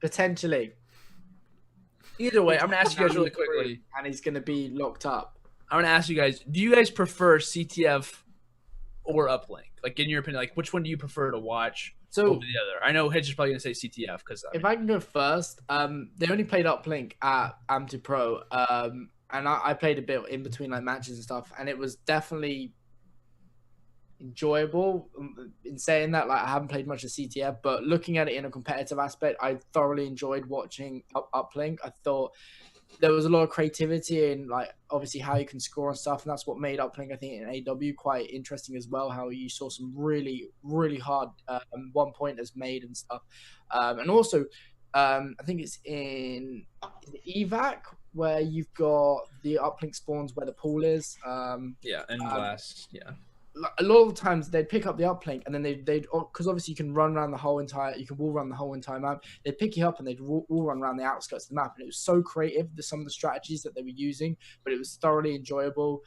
potentially. Either way, I'm gonna ask you guys really quickly, and he's gonna be locked up. I'm gonna ask you guys: do you guys prefer CTF or Uplink? Like, in your opinion, like which one do you prefer to watch over the other? I know Hedge is probably gonna say CTF because if I can go first, they only played Uplink at Am2Pro, and I played a bit in between like matches and stuff, and it was definitely enjoyable. In saying that, like, I haven't played much of CTF, but looking at it in a competitive aspect, I thoroughly enjoyed watching Uplink. I thought there was a lot of creativity in, like, obviously how you can score and stuff, and that's what made Uplink, I think, in AW quite interesting as well, how you saw some really, really hard one-pointers made and stuff. And also, I think it's in evac where you've got the Uplink spawns where the pool is. And glass, a lot of the times they'd pick up the uplink and then they'd because obviously you can wall run the whole entire map. They'd pick you up and they'd wall run around the outskirts of the map, and it was so creative, some of the strategies that they were using, but it was thoroughly enjoyable.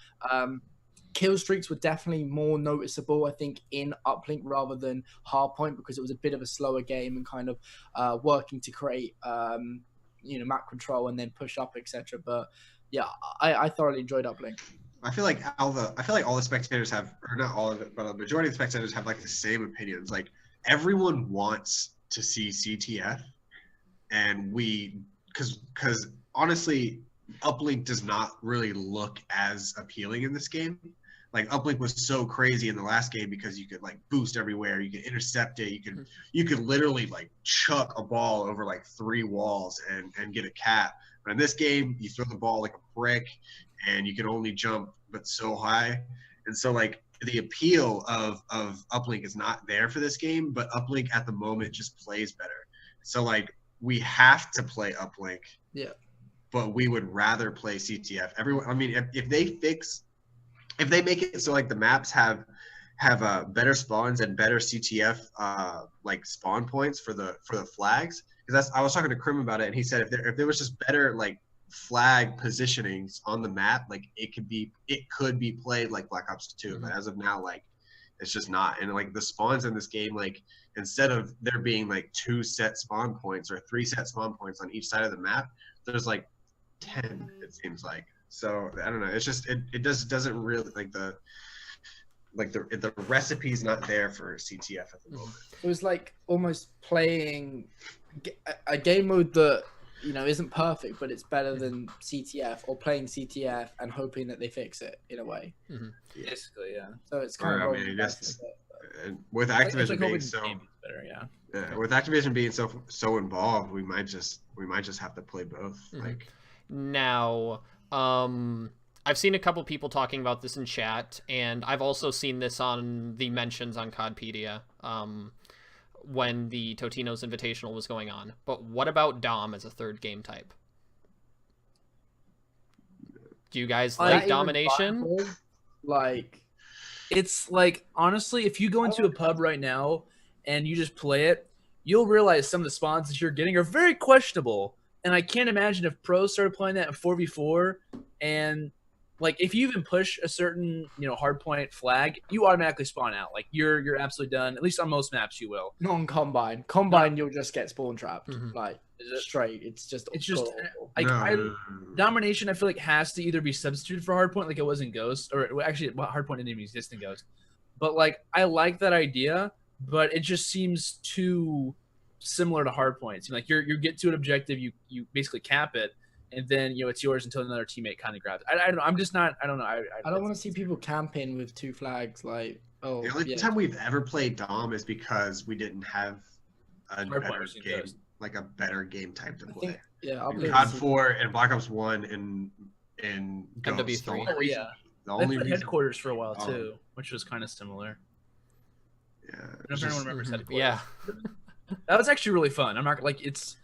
Kill streaks were definitely more noticeable, I think, in uplink rather than hardpoint, because it was a bit of a slower game and kind of working to create map control and then push up, etc. But yeah, I thoroughly enjoyed uplink. I feel like all the spectators have, or not all of it, but a majority of the spectators have like the same opinions. Like, everyone wants to see CTF, and because honestly, Uplink does not really look as appealing in this game. Like, Uplink was so crazy in the last game because you could like boost everywhere, you could intercept it, you could literally like chuck a ball over like 3 walls and get a cap. But in this game, you throw the ball like a brick, and you can only jump but so high. And so like the appeal of Uplink is not there for this game, but Uplink at the moment just plays better. So like we have to play Uplink. Yeah. But we would rather play CTF. Everyone, I mean, if they make it so like the maps have better spawns and better CTF like spawn points for the flags, because I was talking to Krim about it, and he said if there was just better like flag positionings on the map, like it could be played like Black Ops 2, but as of now, like it's just not. And like the spawns in this game, like instead of there being like 2 set spawn points or 3 set spawn points on each side of the map, there's like 10, it seems like. So I don't know, it's just it doesn't really like the recipe's not there for CTF at the moment. It was like almost playing a game mode that isn't perfect, but it's better than CTF, or playing CTF and hoping that they fix it in a way. Basically, yeah. So it's kind of with Activision being with Activision being so involved, we might just have to play both. Like now, I've seen a couple people talking about this in chat, and I've also seen this on the mentions on Codpedia when the Totino's Invitational was going on. But what about Dom as a third game type? Do you guys like domination? Like, it's like, honestly, if you go into a pub right now and you just play it, you'll realize some of the spawns that you're getting are very questionable. And I can't imagine if pros started playing that in 4v4, and like if you even push a certain, hardpoint flag, you automatically spawn out. Like you're absolutely done. At least on most maps you will. not on Combine. Combine, you'll just get spawn trapped. Mhm. Like straight. It's just like No. domination. I feel like has to either be substituted for hardpoint, like it was in Ghost, or actually hardpoint didn't even exist in Ghost. But like I like that idea, but it just seems too similar to hardpoint. It's like you get to an objective, you basically cap it, and then it's yours until another teammate kind of grabs it. I don't know. I'm just not. I don't know. I don't want to see people camping with 2 flags. Like, oh, The only time we've ever played Dom is because we didn't have a Hardpoint better was in game, Ghost. like a better game type to I play. think, I'll In play COD this. 4 and Black Ops 1 and Ghost. MW3. The only Oh, reason, yeah. the They only put reason, headquarters for a while Oh. too, which was kind of similar. yeah, I don't know if it's anyone just- remembers headquarters. Yeah. That was actually really fun. I'm not like it's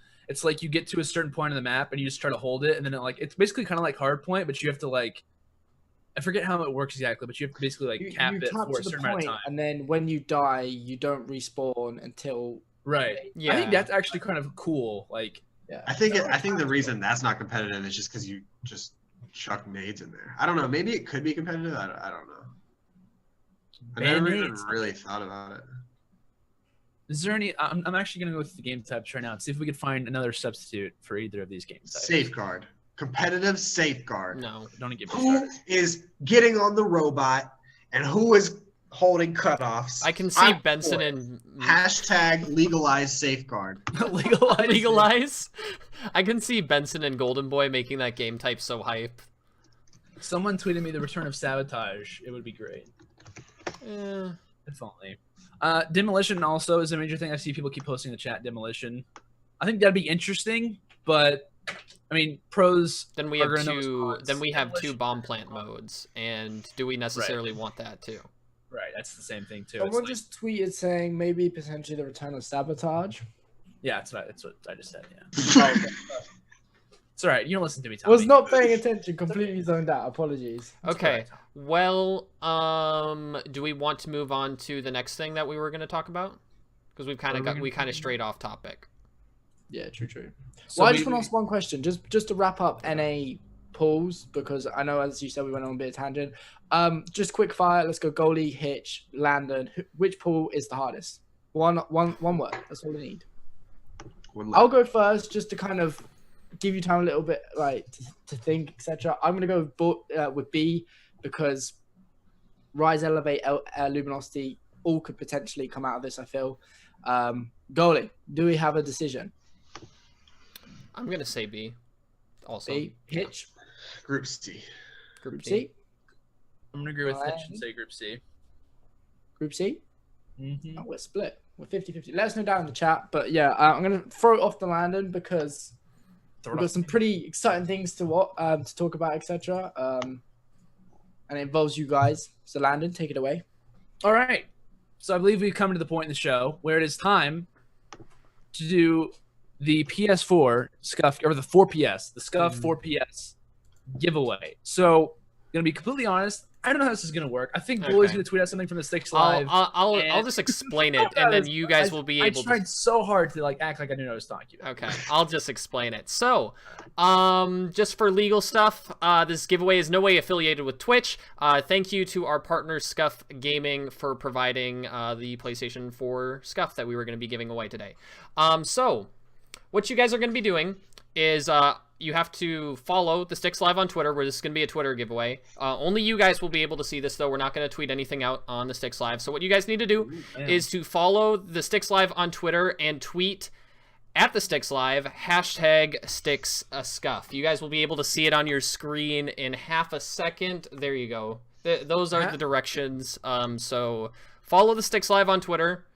like you get to a certain point on the map and you just try to hold it, and then it's basically kind of like hardpoint, but you have to I forget how it works exactly, but you have to basically You cap it tap for to a the certain amount of point, time. and then when you die, you don't respawn until. Right. Yeah. I think that's actually kind of cool. Like, Yeah. I think the reason that's not competitive is just because you just chuck nades in there. I don't know. Maybe it could be competitive. I don't know. I never even Band-Aids. really thought about it. Is there any? I'm actually gonna go with the game types right now and see if we could find another substitute for either of these game types. Safeguard. Competitive safeguard. No. Don't even get me Who started. is getting on the robot and who is holding cutoffs? I can see I'm Benson for it. and Hashtag legalize safeguard. Legalize. legalize. I can see Benson and Golden Boy making that game type so hype. Someone tweeted me the return of sabotage. It would be great. Eh. If only. Demolition also is a major thing. I see people keep posting in the chat. Demolition. I think that'd be interesting, but I mean, pros. Then we are have gonna know two. response. Then we have two Demolition- bomb plant modes, and do we necessarily want that too? Right, that's the same thing too. It's Someone like- just tweeted saying maybe potentially the return of sabotage. yeah, that's what I just said. Yeah, Oh, okay. it's all right. You don't listen to me, Tommy. Was not paying attention. Completely zoned out. Apologies. Okay. Well, do we want to move on to the next thing that we were going to talk about? Because we kind of strayed off topic. Yeah, true. So Well, I just want to ask one question, just to wrap up NA pools, because I know, as you said, we went on a bit of tangent. Just quick fire. Let's go. Goalie, Hitch, Landon. Which pool is the hardest? One word. That's all I need. I'll go first, just to kind of give you time a little bit, like to think, etc. I'm gonna go with B, because Rise, Elevate, Luminosity all could potentially come out of this. I feel. Goalie. Do we have a decision? I'm going to say B. Also. B. Hitch. Group C. Group Group D. C. I'm gonna agree with Hitch Ryan? and say Group C. Group C. Mm-hmm. Oh, we're split. We're 50-50. Let us know down in the chat. But yeah, I'm going to throw it off to Landon, because we've got some pretty exciting things to talk about, etc. And it involves you guys. So Landon, take it away. All right. So I believe we've come to the point in the show where it is time to do the PS4 Scuff, or the 4PS, the Scuff 4PS giveaway. So, gonna be completely honest, I don't know how this is gonna work. I think Bully's Okay. gonna tweet out something from the TheSTiKSLive. I'll and- just explain it, and then you guys will be able I tried so hard to act like I knew what I was talking about. Okay, I'll just explain it. So, just for legal stuff, this giveaway is no way affiliated with Twitch. Thank you to our partner Scuff Gaming for providing the PlayStation 4 Scuff that we were going to be giving away today. So, what you guys are going to be doing is you have to follow TheSTiKSLive on Twitter, where this is going to be a Twitter giveaway. Only you guys will be able to see this, though. We're not going to tweet anything out on TheSTiKSLive. So what you guys need to do is to follow TheSTiKSLive on Twitter and tweet at TheSTiKSLive, #SticksScuff. You guys will be able to see it on your screen in half a second. There you go. Those are the directions. So follow TheSTiKSLive on Twitter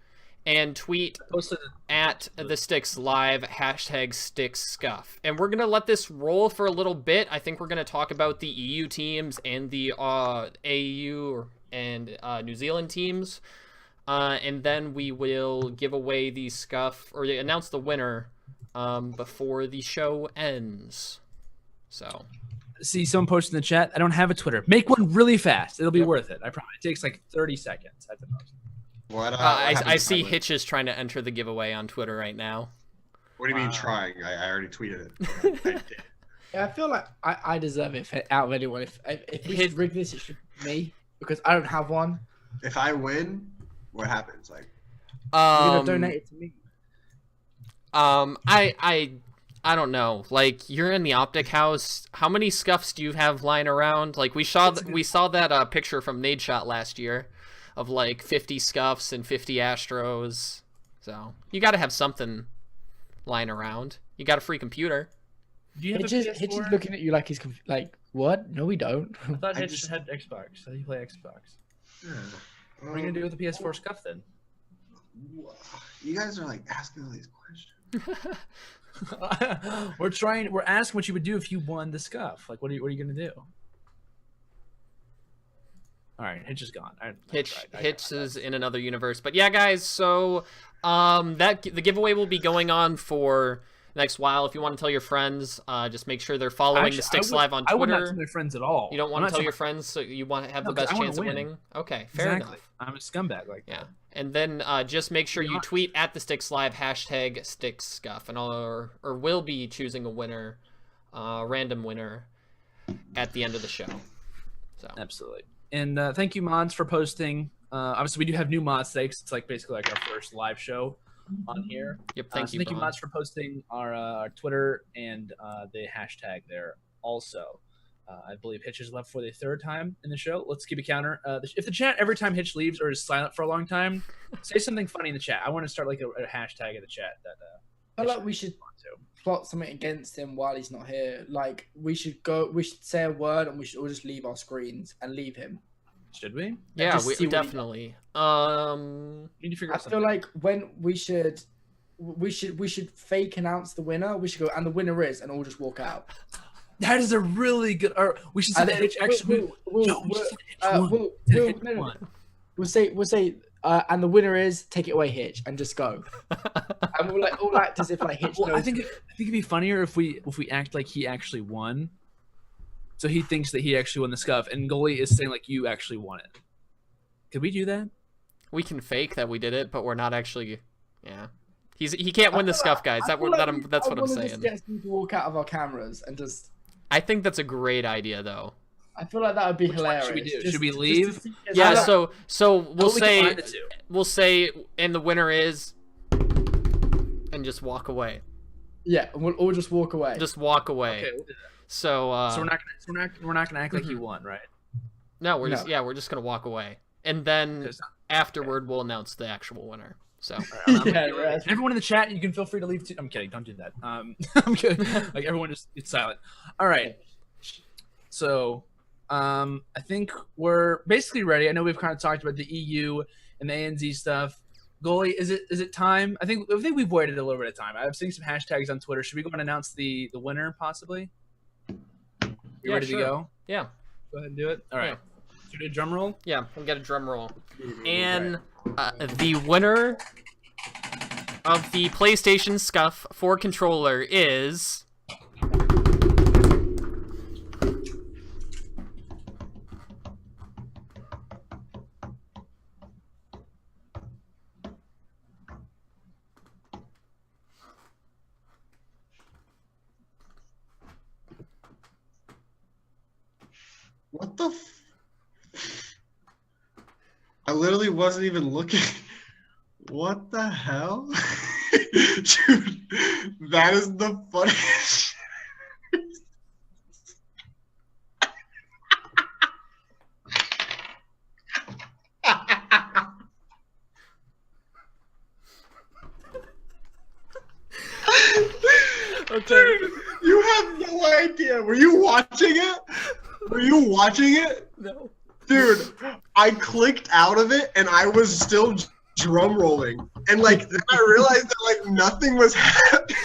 and tweet Posted at TheSTiKSLive #SticksScuff. And we're gonna let this roll for a little bit. I think we're gonna talk about the EU teams and the AU and New Zealand teams, and then we will give away the scuff or announce the winner before the show ends. So. See, someone posted in the chat. I don't have a Twitter. Make one really fast. It'll be worth it. I promise. It takes like 30 seconds at the most. What? I see Hitch is trying to enter the giveaway on Twitter right now. What do you mean trying? I already tweeted it. I did. Yeah, I feel like I deserve it out of anyone. If we should rig this, it should be me because I don't have one. If I win, what happens? Like, You're gonna donate it to me. I don't know. Like, you're in the Optic House. How many scuffs do you have lying around? Like, we saw that picture from Nadeshot last year of like 50 scuffs and 50 Astros. So you got to have something lying around. You got a free computer. Do you have Hitch is looking at you like he's like, what? No, we don't. I thought Hitch had Xbox. So you play Xbox. What are you gonna do with the PS4 scuff then? You guys are like asking all these questions. We're asking what you would do if you won the scuff. Like, what are you gonna do? All right, Hitch is gone. Hitch is in another universe. But yeah, guys. So the giveaway will be going on for the next while. If you want to tell your friends, just make sure they're following TheSTiKSLive on Twitter. I would not tell my friends at all. You don't want to tell your friends, so you want to have the best chance of winning. Okay, fair enough. I'm a scumbag like that. Yeah, and then just make sure you tweet at TheSTiKSLive #SticksScuff, and or we'll be choosing a winner, random winner, at the end of the show. So absolutely. And thank you, mods, for posting. Obviously, we do have new mods today because it's like basically like our first live show on here. Yep, thank you, mods, for posting our Twitter and the hashtag there also. I believe Hitch has left for the third time in the show. Let's keep a counter. If the chat every time Hitch leaves or is silent for a long time, say something funny in the chat. I want to start like a hashtag in the chat that. I feel like we should plot something against him while he's not here. Like we should say a word and we should all just leave our screens and leave him. Should we? Yeah, we definitely. Need to figure out I feel like when we should fake announce the winner. We should go and the winner is, and all just walk out. That is a really good. Or we should say that Hitch actually. We'll say. And the winner is take it away, Hitch, and just go. And we'll like all act as if like Hitch. Well, I think it'd be funnier if we act like he actually won, so he thinks that he actually won the scuff, and goalie is saying like you actually won it. Could we do that? We can fake that we did it, but we're not actually. Yeah, he can't win the scuff, guys. That's what I'm saying. Just get people to walk out of our cameras and just. I think that's a great idea, though. I feel like that would be hilarious. Should we do? Should we leave? Yeah. So we'll say, and the winner is, and just walk away. Yeah, and we'll all just walk away. Just walk away. Okay, we'll do that. So we're not gonna act like you won, right? No, we're just gonna walk away, and then afterward we'll announce the actual winner. So everyone in the chat, you can feel free to leave too. I'm kidding. Don't do that. I'm kidding. Like everyone just it's silent. All right. So. I think we're basically ready. I know we've kind of talked about the EU and the ANZ stuff. Goalie, is it time? I think we've waited a little bit of time. I've seen some hashtags on Twitter. Should we go and announce the winner possibly? You ready to go? Yeah. Go ahead and do it. All right. Should we do a drum roll? Yeah, we'll get a drum roll. And the winner of the PlayStation Scuff 4 controller is. What the? I literally wasn't even looking. What the hell? Dude, that is the funniest. Okay. Dude, you have no idea. Were you watching it? Were you watching it? No. Dude, I clicked out of it and I was still drum rolling. And like then I realized that like nothing was happening.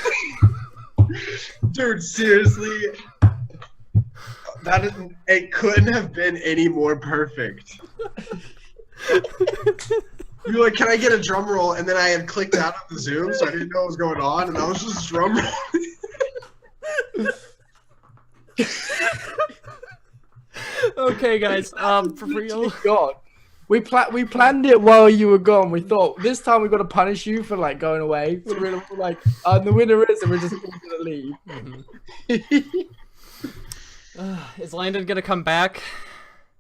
Dude, seriously, it couldn't have been any more perfect. You're like, can I get a drum roll? And then I had clicked out of the Zoom, so I didn't know what was going on, and I was just drum rolling. Okay, guys. For real. God, we planned it while you were gone. We thought this time we're gonna punish you for like going away. We're like, the winner is, and we're just gonna leave. Is Landon gonna come back?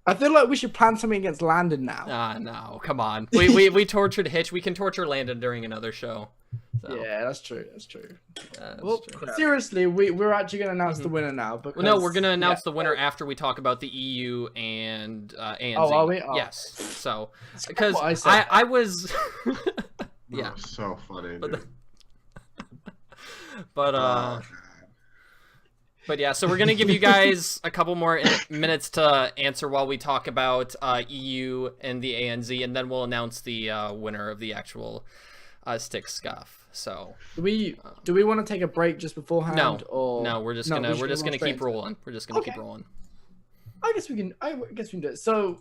I feel like we should plan something against Landon now. No, come on. We tortured Hitch. We can torture Landon during another show. So. Yeah, that's true. That's true. Well, seriously, we're actually gonna announce the winner now. Because, no, we're gonna announce the winner after we talk about the EU and ANZ. Oh, are we? Oh. Yes. So because I was. Yeah. Oh, so funny. Dude. But yeah, so we're going to give you guys a couple more minutes to answer while we talk about EU and the ANZ, and then we'll announce the winner of the actual TheSTiKSLive. So do we want to take a break just beforehand? No, we're just gonna keep rolling. We're just gonna keep rolling. I guess we can do it. So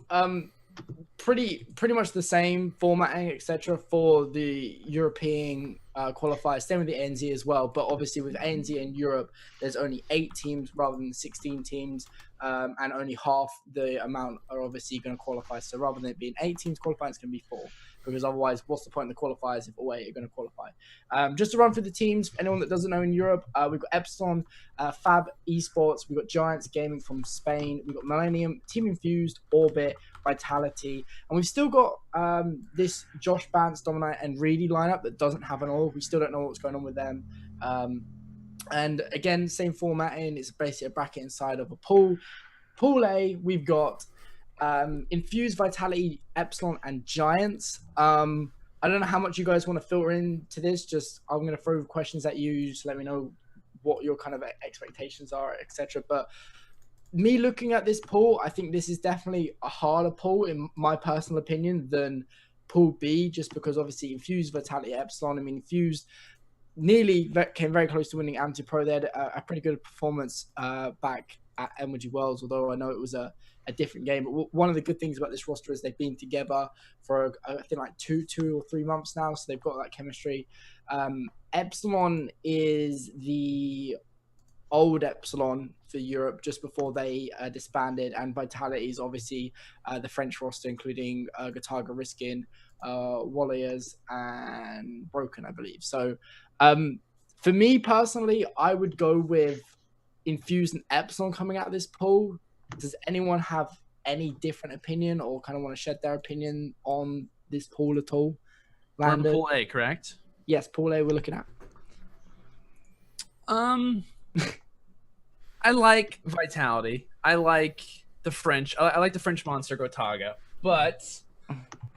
pretty much the same formatting, etc. for the European qualifiers. Same with the ANZ as well, but obviously with ANZ and Europe, there's only 8 teams rather than 16 teams, and only half the amount are obviously going to qualify. So rather than it being 8 teams qualifying, it's going to be 4, because otherwise, what's the point in the qualifiers if all 8 are going to qualify? Just to run through the teams, for anyone that doesn't know, in Europe, we've got Epsilon, Fab Esports, we've got Giants Gaming from Spain, we've got Millennium, Team Infused, Orbit, Vitality, and we've still got this Josh Bance, Dominite, and Reedy lineup that doesn't have an all. We still don't know what's going on with them. And again, same formatting. It's basically a bracket inside of a pool. Pool A, we've got Infused, Vitality, Epsilon, and Giants. I don't know how much you guys want to filter into this. Just I'm going to throw questions at you. Just let me know what your kind of expectations are, etc. But me looking at this pool, I think this is definitely a harder pool, in my personal opinion, than Pool B, just because obviously Infused, Vitality, Epsilon. I mean, Infused nearly came very close to winning Am2Pro. They had a pretty good performance back at MWG Worlds, although I know it was a different game. But one of the good things about this roster is they've been together for, I think, like two or 3 months now, so they've got that chemistry. Epsilon is the old Epsilon for Europe just before they disbanded, and Vitality is obviously the French roster, including Gataga, Riskin, Warriors, and Broken, I believe. So for me personally, I would go with Infused and Epsilon coming out of this pool. Does anyone have any different opinion or kind of want to shed their opinion on this pool at all? We're in Pool A, correct? Yes, Pool A we're looking at. I like Vitality. I like the French. I like the French monster Gotaga. But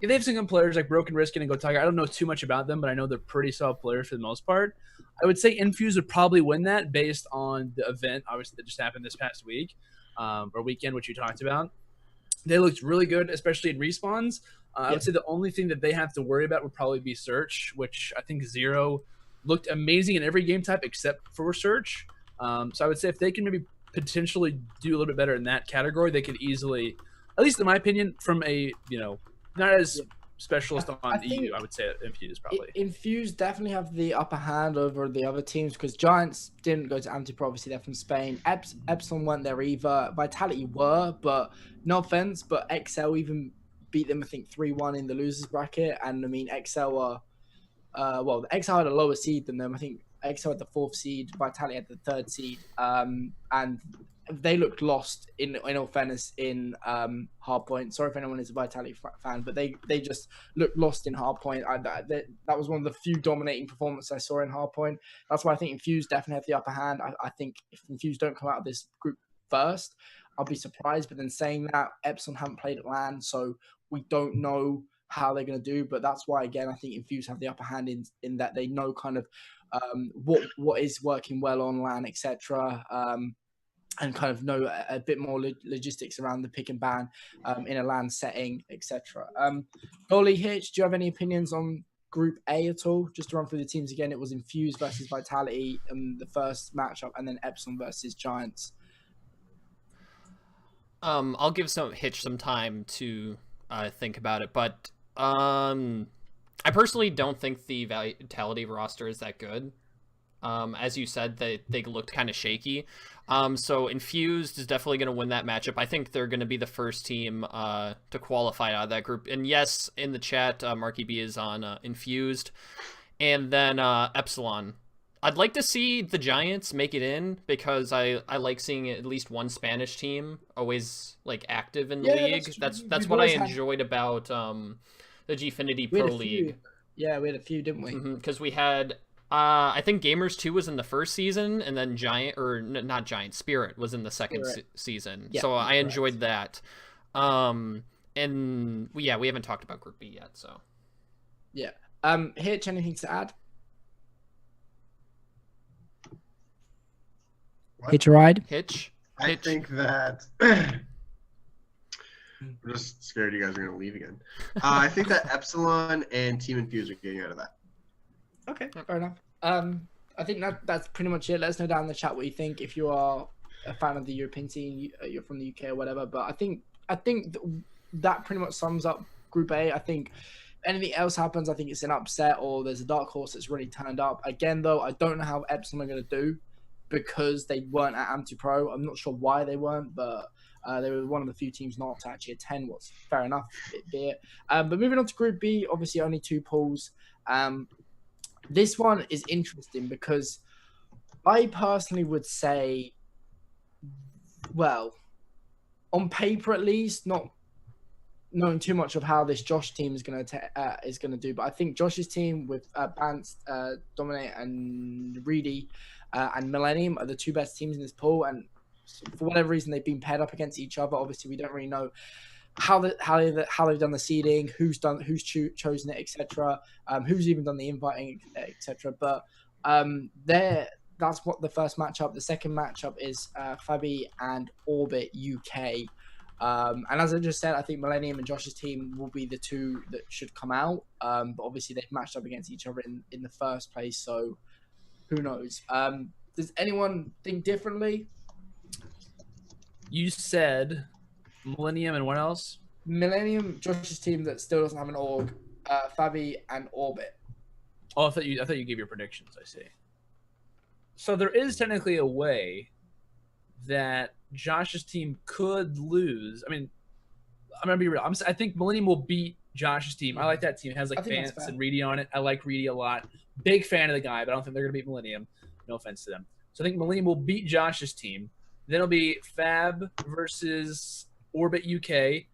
they have some good players like Broken, Riskin, and Gotaga. I don't know too much about them, but I know they're pretty solid players for the most part. I would say Infuse would probably win that based on the event, obviously, that just happened this past week, or weekend, which you talked about. They looked really good, especially in respawns. I would say the only thing that they have to worry about would probably be Search, which I think Zero looked amazing in every game type except for Search. So I would say if they can maybe potentially do a little bit better in that category, they could easily, at least in my opinion, from a, not as specialist on EU, I would say Infuse probably. Infuse definitely have the upper hand over the other teams because Giants didn't go to Am2Pro, obviously they're from Spain. Epsilon weren't there either. Vitality were, but no offense, but XL even beat them, I think, 3-1 in the losers bracket. And I mean, XL are, the XL had a lower seed than them. I think XL had the 4th seed, Vitality had the 3rd seed, and they looked lost in all fairness in Hardpoint. Sorry if anyone is a Vitality fan, but they just looked lost in Hardpoint. That was one of the few dominating performances I saw in Hardpoint. That's why I think Infuse definitely have the upper hand. I think if Infuse don't come out of this group first, I'll be surprised. But then saying that, Epsilon haven't played at LAN, so we don't know how they're going to do. But that's why, again, I think Infuse have the upper hand in that they know kind of what is working well on LAN, etc. And kind of know a bit more logistics around the pick and ban in a LAN setting, etc. Goalie Hitch, do you have any opinions on Group A at all? Just to run through the teams again, it was Infused versus Vitality in the first matchup, and then Epsilon versus Giants. I'll give Hitch some time to think about it, but I personally don't think the Vitality roster is that good. As you said, they looked kind of shaky. So Infused is definitely going to win that matchup. I think they're going to be the first team to qualify out of that group. And yes, in the chat, Marky B is on Infused. And then Epsilon. I'd like to see the Giants make it in because I like seeing at least one Spanish team always like active in the league. That's what I enjoyed about the Gfinity Pro League. Yeah, we had a few, didn't we? Because we had I think Gamers 2 was in the first season, and then not Giant, Spirit was in the second season. Yeah, so I enjoyed that. And we haven't talked about Group B yet, so. Yeah. Hitch, anything to add? What? Hitch a ride? Hitch? I think that I'm just scared you guys are gonna leave again. I think that Epsilon and Team Infuse are getting out of that. Okay, fair enough. I think that's pretty much it. Let us know down in the chat what you think. If you are a fan of the European team, you're from the UK or whatever. But I think that pretty much sums up Group A. I think anything else happens, I think it's an upset or there's a dark horse that's really turned up. Again, though, I don't know how Epsilon are going to do because they weren't at Am2Pro. I'm not sure why they weren't, but they were one of the few teams not to actually attend. What's fair enough, be it. But moving on to Group B, obviously only 2 pools. This one is interesting because I personally would say, well, on paper at least, not knowing too much of how this Josh team is going to do, but I think Josh's team with Bance, Dominate, and Reedy and Millennium are the 2 best teams in this pool, and for whatever reason they've been paired up against each other. Obviously, we don't really know how they've done the seeding, who's chosen it, etc. Who's even done the inviting, etc. But that's what the first matchup. The second matchup is Fabi and Orbit UK. And as I just said, I think Millennium and Josh's team will be the 2 that should come out. But obviously they've matched up against each other in the first place, so who knows? Does anyone think differently? You said Millennium and what else? Millennium, Josh's team that still doesn't have an org, Fabi and Orbit. Oh, I thought you gave your predictions. I see. So there is technically a way that Josh's team could lose. I mean, I'm gonna be real. I think Millennium will beat Josh's team. I like that team. It has like Vance and Reedy on it. I like Reedy a lot. Big fan of the guy, but I don't think they're gonna beat Millennium. No offense to them. So I think Millennium will beat Josh's team. Then it'll be Fab versus Orbit UK.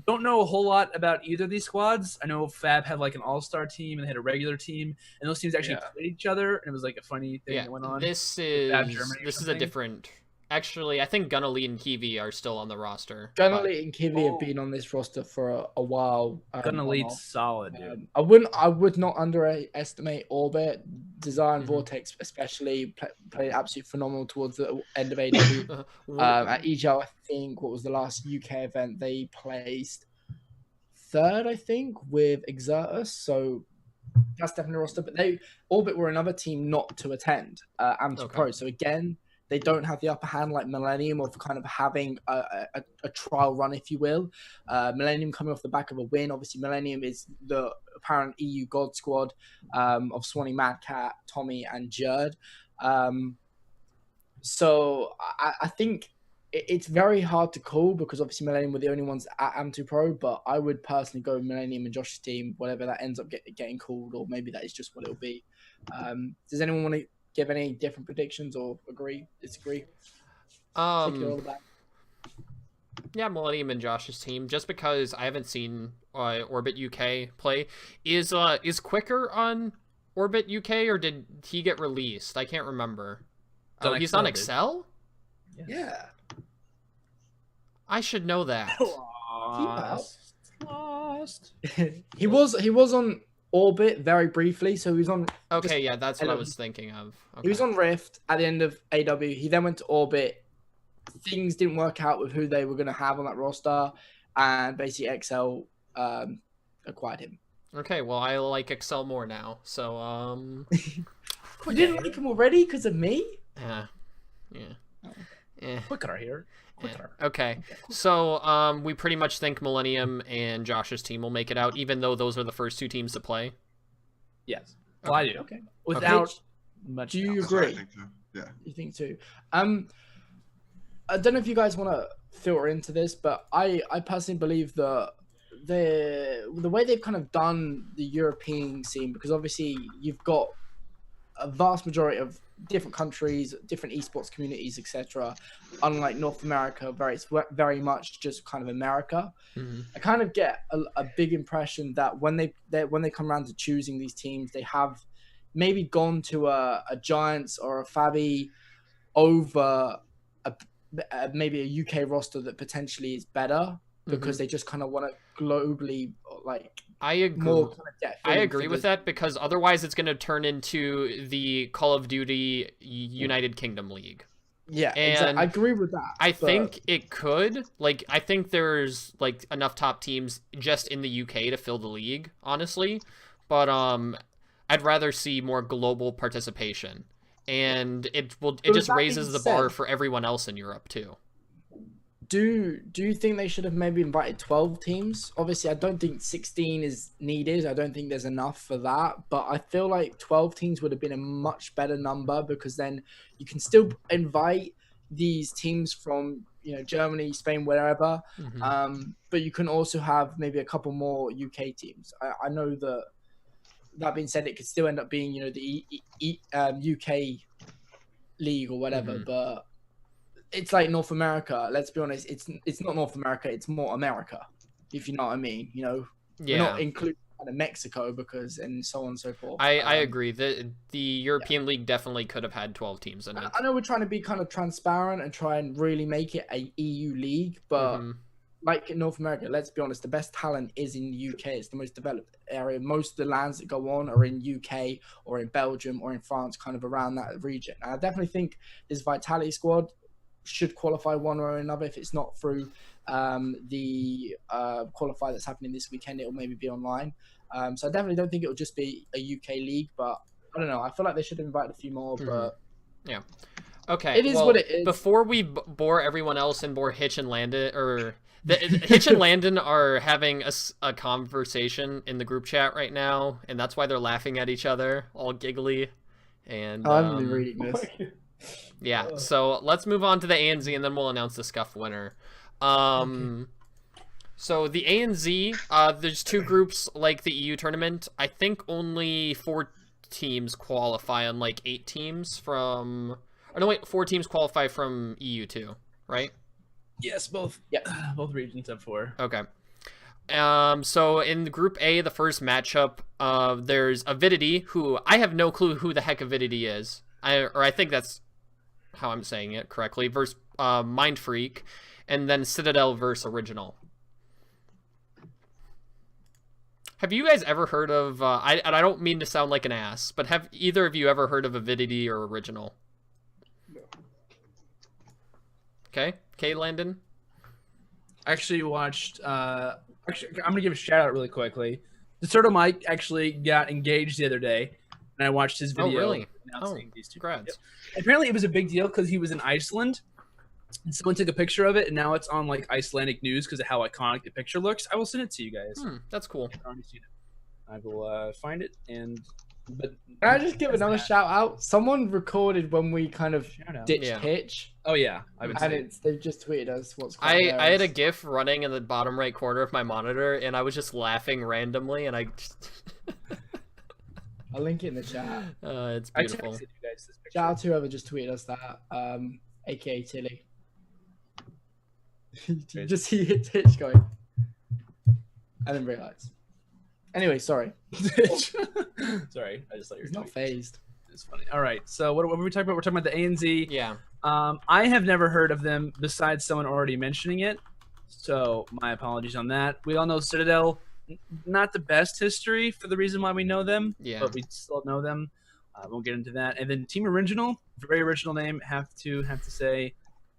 Don't know a whole lot about either of these squads. I know Fab had like an all-star team and they had a regular team, and those teams actually played each other, and it was like a funny thing that went on. This is a different. Actually, I think Gunnalee and Kiwi are still on the roster. Gunnalee and Kiwi have been on this roster for a while. Gunnalee solid, dude. I would not underestimate Orbit. Desire and Vortex especially played absolutely phenomenal towards the end of AW. At EGL, I think, what was the last UK event? They placed 3rd, I think, with Exertus. So that's definitely a roster. But Orbit were another team not to attend Am2Pro. So again, they don't have the upper hand like Millennium of kind of having a trial run, if you will. Millennium coming off the back of a win. Obviously, Millennium is the apparent EU God Squad of Swanee, Madcat, Tommy, and Jerd. So I think it's very hard to call because obviously Millennium were the only ones at Am2Pro, but I would personally go with Millennium and Josh's team, whatever that ends up getting called, or maybe that is just what it'll be. Does anyone want to give any different predictions or disagree? Yeah, Millennium and Josh's team, just because I haven't seen Orbit UK play. Is Quicker on Orbit UK, or did he get released? I can't remember. Oh, he's on Excel? Yeah. I should know that. Lost. He was on Orbit very briefly, so he was on. Okay, yeah, that's what I was thinking of. Okay. He was on Rift at the end of AW. He then went to Orbit. Things didn't work out with who they were going to have on that roster, and basically XL acquired him. Okay, well, I like Excel more now, so, You didn't like him already because of me? yeah. Quicker here. Quicker. Okay, so, we pretty much think Millennium and Josh's team will make it out, even though those are the first 2 teams to play. Yes. Well, I do. Okay. Without much. Do you That's what I agree? think too. Yeah. You think too? I don't know if you guys want to filter into this, but I personally believe that the way they've kind of done the European scene, because obviously you've got a vast majority of different countries, different esports communities, etc. Unlike North America, where it's very much just kind of America. Mm-hmm. I kind of get a big impression that when they come around to choosing these teams, they have maybe gone to a Giants or a Fabi over maybe a UK roster that potentially is better, because they just kind of want to globally I agree. more kind of get I feeling agree for with that, because otherwise it's going to turn into the Call of Duty United Kingdom League. Yeah, And exactly. I agree with that. I but think it could. Like, I think there's like enough top teams just in the UK to fill the league, honestly. But I'd rather see more global participation, and it just raises the bar for everyone else in Europe too. Do you think they should have maybe invited 12 teams? Obviously, I don't think 16 is needed. I don't think there's enough for that. But I feel like 12 teams would have been a much better number, because then you can still invite these teams from, Germany, Spain, wherever. But you can also have maybe a couple more UK teams. I know that being said, it could still end up being, the UK league or whatever. But it's like North America. Let's be honest. It's not North America. It's more America, if you know what I mean. We're not including Mexico and so on and so forth. I agree. The European League definitely could have had 12 teams in it. I know we're trying to be kind of transparent and try and really make it a EU league, but like in North America, let's be honest, the best talent is in the UK. It's the most developed area. Most of the lands that go on are in UK or in Belgium or in France, kind of around that region. And I definitely think this Vitality squad should qualify one way or another. If it's not through the qualifier that's happening this weekend, it will maybe be online. So I definitely don't think it will just be a UK league, but I don't know. I feel like they should have invited a few more, but yeah. Okay. It is what it is. Before we bore everyone else and bore Hitch and Landon, Hitch and Landon are having a conversation in the group chat right now, and that's why they're laughing at each other, all giggly. And I haven't been reading this. Yeah, so let's move on to the ANZ, and then we'll announce the Scuff winner. So the ANZ, there's 2 groups like the EU tournament. I think only 4 teams qualify, unlike 8 teams from... Or no, wait, 4 teams qualify from EU too, right? Yes, both. Yeah, both regions have 4. Okay. So in Group A, the first matchup, there's Avidity, who I have no clue who the heck Avidity is. I think that's how I'm saying it correctly, versus Mind Freak, and then Citadel versus Original. Have you guys ever heard of, I don't mean to sound like an ass, but have either of you ever heard of Avidity or Original? No. Okay, Landon? I actually watched, I'm going to give a shout out really quickly. DeSerto Mike actually got engaged the other day, and I watched his video. Oh, really? Announcing these 2. Congrats. Yep. Apparently, it was a big deal because he was in Iceland, and someone took a picture of it, and now it's on like Icelandic news because of how iconic the picture looks. I will send it to you guys. That's cool. I've already seen it. I will find it, but can I just give another shout out? Someone recorded when we kind of ditched Hitch. Oh yeah, they've just tweeted us what's. I had a GIF running in the bottom right corner of my monitor, and I was just laughing randomly, and I. I'll link it in the chat. It's beautiful. I texted you guys this picture. Shout out to whoever just tweeted us that, aka Tilly. You just see Hitch going, and then realize. Anyway, sorry. Sorry, I just thought you were. He's not phased. It's funny. All right, so what were we talking about? We're talking about the ANZ. Yeah. I have never heard of them besides someone already mentioning it, so my apologies on that. We all know Citadel, not the best history for the reason why we know them, but we still know them. Won't get into that. And then Team Original, very original name. Have to say, it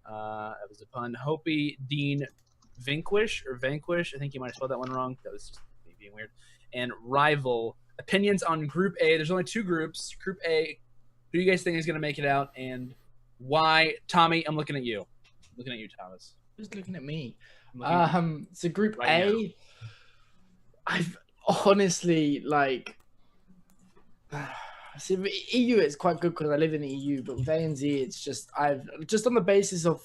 was a pun. Hopi Dean Vanquish. I think you might have spelled that one wrong. That was just me being weird. and Rival. Opinions on Group A. There's only 2 groups. Group A, who do you guys think is going to make it out, and why? Tommy, I'm looking at you. I'm looking at you, Thomas. Who's looking at me? I'm looking at you So Group right A, now. I've honestly like. See, with EU it's quite good because I live in the EU, but with ANZ it's just on the basis of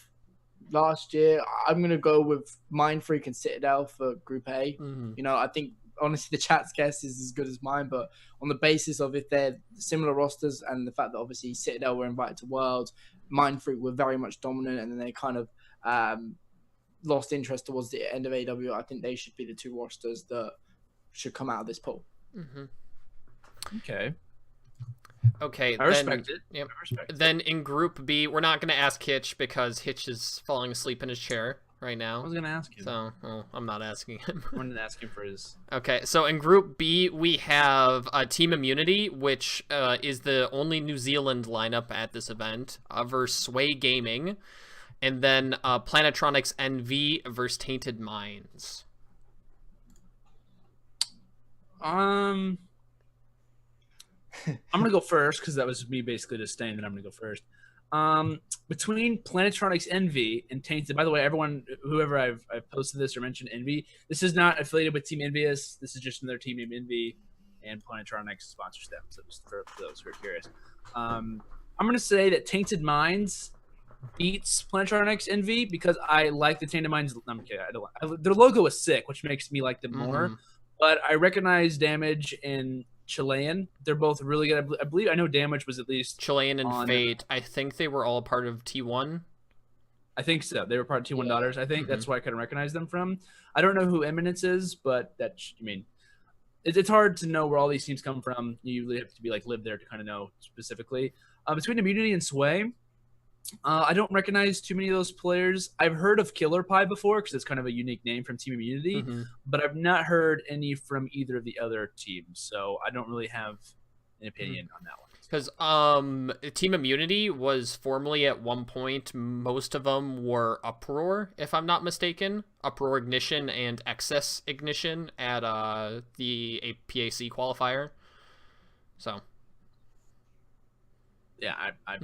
last year, I'm gonna go with Mind Freak and Citadel for Group A. Mhm. You know, I think honestly the chat's guess is as good as mine, but on the basis of if they're similar rosters and the fact that obviously Citadel were invited to Worlds, Mind Freak were very much dominant, and then they kind of lost interest towards the end of AW. I think they should be the 2 rosters that should come out of this pool. Mhm. Okay. Okay, I respect it. Yep. I respect it. Then in Group B, we're not going to ask Hitch because Hitch is falling asleep in his chair right I now. was going to ask him. So, I'm not asking him. I wanted to ask him for his... Okay, so in Group B, we have Team Immunity, which is the only New Zealand lineup at this event, versus Sway Gaming, and then Planetronix NV versus Tainted Minds. I'm gonna go first because that was me basically just saying that I'm gonna go first. Between Planetronix Envy and Tainted. By the way, everyone, whoever I've posted this or mentioned Envy, this is not affiliated with Team Envious. This is just another team named Envy, and Planetronix sponsors them. So just for those who are curious, I'm gonna say that Tainted Minds beats Planetronix Envy because I like the Tainted Minds. I'm kidding. Their logo is sick, which makes me like them more. Mhm. But I recognize Damage and Chilean. They're both really good. I know Damage was at least Chilean and on, Fate, I think they were all part of T1. I think so. They were part of T1 Daughters. I think that's Mm-hmm. where I kind of recognize them from. I don't know who Eminence is, but it's hard to know where all these teams come from. You usually have to be like live there to kind of know specifically. Between Immunity and Sway, I don't recognize too many of those players. I've heard of Killer Pie before because it's kind of a unique name from Team Immunity, Mhm. but I've not heard any from either of the other teams, so I don't really have an opinion on that one. Because Team Immunity was formerly at one point, most of them were Uproar, if I'm not mistaken. Uproar Ignition and Excess Ignition at the APAC qualifier. So. Yeah, I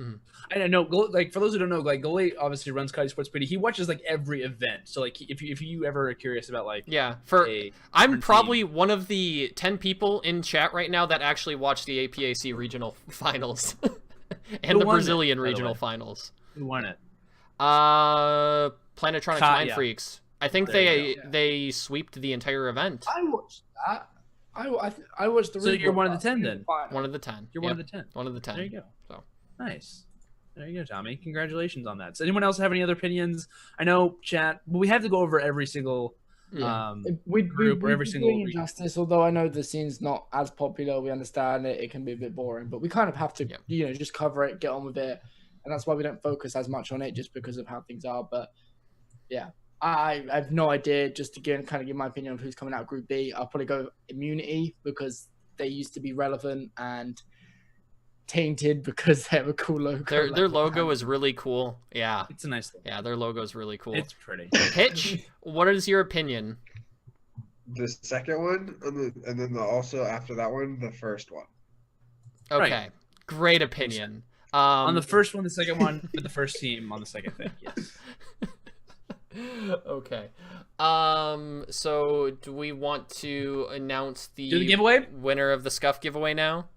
know. Like for those who don't know, like Goalie obviously runs Cody Sports Pretty. He watches like every event. So like if you ever are curious about like I'm probably one of the 10 people in chat right now that actually watch the APAC regional finals and the Brazilian regional finals. Who won it? Planetronix Mind Freaks. I think they sweeped the entire event. I watched that. I watched the. So you're one of the 10 then. One of the 10. You're one of the 10. One of the 10. There you go. So nice. There you go, Tommy. Congratulations on that. Does anyone else have any other opinions? I know chat, but we have to go over every single group or every single Injustice. Although I know the scene's not as popular, we understand it. It can be a bit boring, but we kind of have to, just cover it, get on with it, and that's why we don't focus as much on it, just because of how things are. But yeah. I have no idea. Just to kind of give my opinion of who's coming out of Group B, I'll probably go Immunity because they used to be relevant, and Tainted because they have a cool logo. Their logo is really cool. Yeah, it's a nice thing. Yeah, their logo is really cool. It's pretty. Hitch, what is your opinion? The second one, and then also after that one, the first one. Okay, right. Great opinion. On the first one, the second one, with the first team on the second thing. Yes. Okay. So do we want to announce the giveaway winner of the Scuff giveaway now?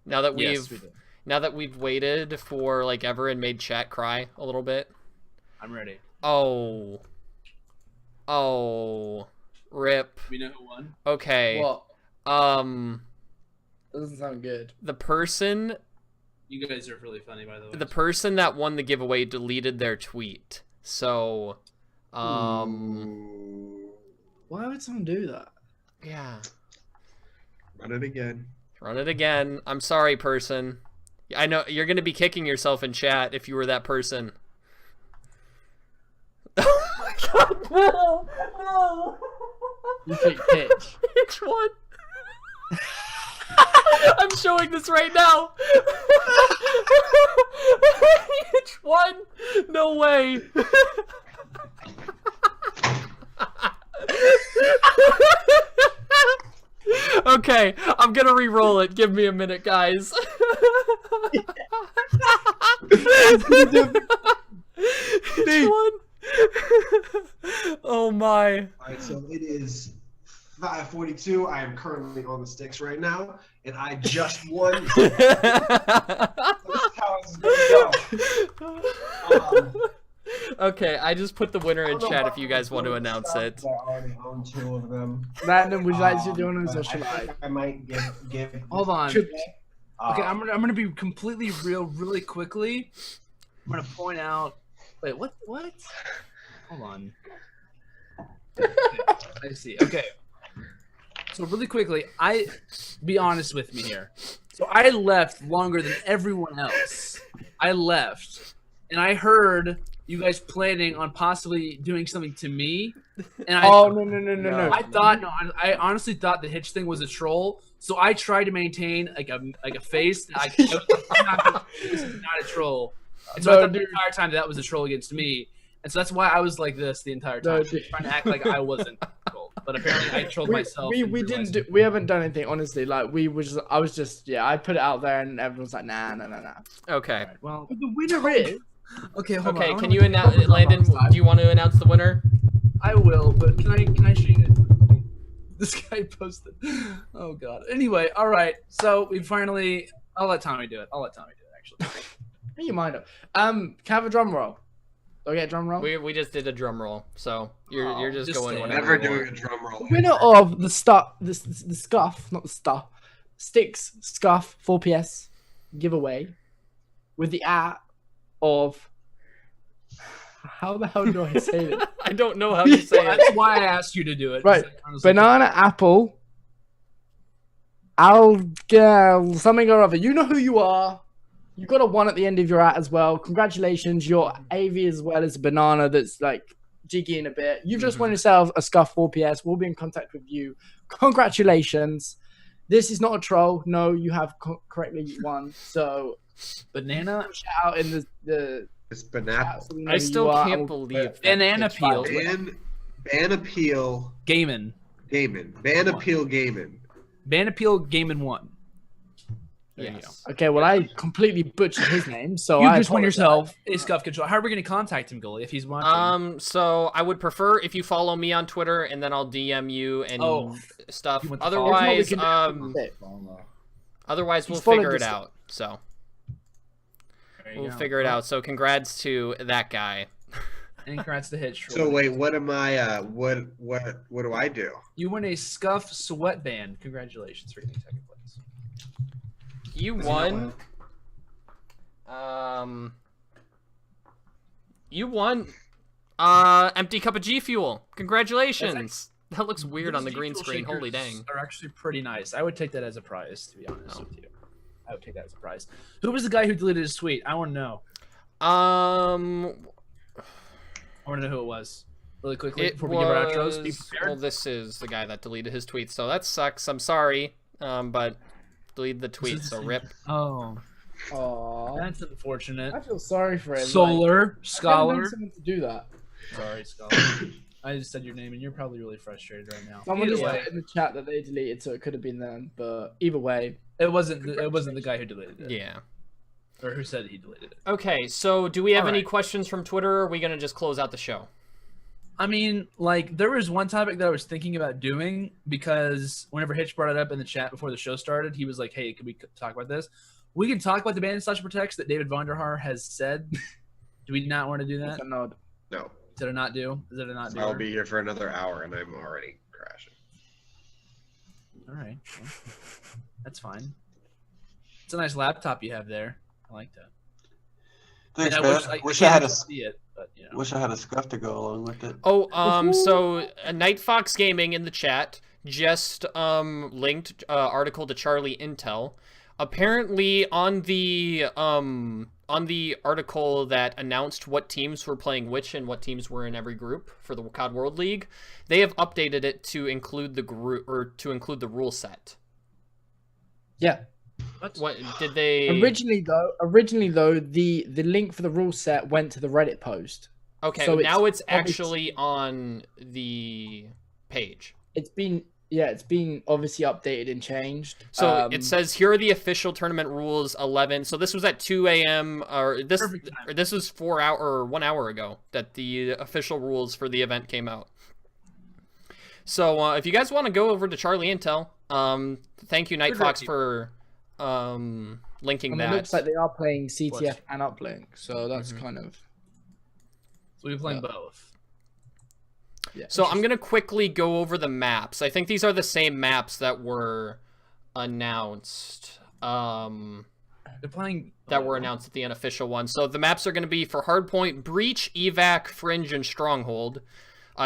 Now that we've waited for like ever and made chat cry a little bit. I'm ready. Oh, rip. We know who won. Okay. What? Doesn't sound good. The person. You guys are really funny, by the way. The person that won the giveaway deleted their tweet. So. Why would someone do that? Yeah. Run it again. Run it again. I'm sorry, person. I know you're gonna be kicking yourself in chat if you were that person. Oh my god, no! You take Hitch. Which one? I'm showing this right now. Which one? No way. Okay, I'm gonna re-roll it. Give me a minute, guys. Which one? Oh my. All right, so it is 5:42. I am currently on the sticks right now, and I just won. That's how it's gonna go. Okay, I just put the winner in chat if you guys want to announce it. I already own 2 of them. Random, would you like to do one, or But should I I? think I might give Hold on. Should- Okay, I'm gonna be completely real, really quickly. I'm gonna point out. Wait, what? What? Hold on. Okay, I see. Okay. So really quickly, be honest with me here. So I left longer than everyone else. I left, and I heard you guys planning on possibly doing something to me. And I, no. I thought I honestly thought the Hitch thing was a troll. So I tried to maintain like a face. This is not a troll. And so I thought the entire time that was a troll against me. And so that's why I was like this the entire time, trying to act like I wasn't a troll. But apparently I trolled myself. We haven't done anything, honestly. Like I was just I put it out there and everyone's like nah. Okay. Right, well, But the winner is okay. Hold on. Okay, I can wanna- you announce, Landon? Do you want to announce the winner? I will, but can I show you? This guy posted. Oh god. Anyway, all right. So we finally. I'll let Tommy do it. Actually. you mind it. Can I have a drum roll? Do I get a drum roll? We just did a drum roll, so you're just just going go whenever Never you doing want. a drum roll. Winner of the scuff, not the stuff, sticks scuff 4PS giveaway with the art of how the hell do I say it? I don't know how to say Well, it. that's why I asked you to do it. Right. Honestly, Banana apple. Something or other. You know who you are. You got a 1 at the end of your at as well. Congratulations. Your AV as well as a banana that's like jiggy in a bit. You've just won yourself a Scuff 4PS. We'll be in contact with you. Congratulations. This is not a troll. No, you have correctly won. So banana shout out in the It's banana. so we know I who still you are, can't and we'll- believe that. banana peel. Ban appeal Gaming. gaming. Ban appeal gaming. Banana peel gaming 1. There you Yes. Okay, well I completely butchered his name, so You I just won apologize. yourself a scuff control. How are we going to contact him, Goalie, if he's watching? So I would prefer if you follow me on Twitter and then I'll DM you and stuff. You want to follow? Here's what we Otherwise, can do. otherwise we'll He's followed figure it this- out. So There you we'll go. figure it out. So congrats to that guy. And congrats to Hitch. So wait, what am I? What do I do? You win a scuff sweatband. Congratulations for getting second place. You won. You won. Empty cup of G Fuel. Congratulations. That looks weird on the green screen. Holy dang. Are actually pretty nice. I would take that as a prize, to be honest with you. I would take that as a prize. Who was the guy who deleted his tweet? I want to know. I want to know who it was. Really quickly It before we give our outros. Be was. prepared. Well, this is the guy that deleted his tweet, so that sucks. I'm sorry. But delete the tweet, so rip. Oh, Aw. that's unfortunate. I feel sorry for him. Solar I've never known Scholar. someone to do that. Sorry, Scholar. I just said your name, and you're probably really frustrated right now. Someone Either just way, put in the chat that they deleted, so it could have been them. But either way, it wasn't the guy who deleted it. Yeah. Or who said he deleted it. Okay, so do we have any Alright. questions from Twitter, or are we gonna just close out the show? I mean, like, there was one topic that I was thinking about doing because whenever Hitch brought it up in the chat before the show started, he was like, hey, can we talk about this? We can talk about the ban/protects that David Vonderhaar has said. Do we not want to do that? it's a nod. No, Is it a not do? Is it a not do? I'll be here for another hour, and I'm already crashing. All right. Well, that's fine. It's a nice laptop you have there. I like that. Thanks, And man. Wish I can't had a even see it, but you know. wish I had a scuff to go along with it. Oh, so Night Fox Gaming in the chat just linked article to Charlie Intel. Apparently on the article that announced what teams were playing which and what teams were in every group for the COD World League, they have updated it to include the group or to include the rule set. Yeah. What did they Originally though, the link for the rule set went to the Reddit post. Okay, so now it's obviously- actually on the page. It's been Yeah, it's been obviously updated and changed. So it says here are the official tournament rules 11. So this was at 2 a.m. or this was 1 hour ago that the official rules for the event came out. So if you guys want to go over to Charlie Intel, thank you Nightfox for linking that. It looks like they are playing CTF and Uplink, so that's kind of. So we're playing both. Yeah. So I'm going to quickly go over the maps. I think these are the same maps that were announced. They're playing... That were announced at the unofficial one. So the maps are going to be for Hardpoint, Breach, Evac, Fringe, and Stronghold.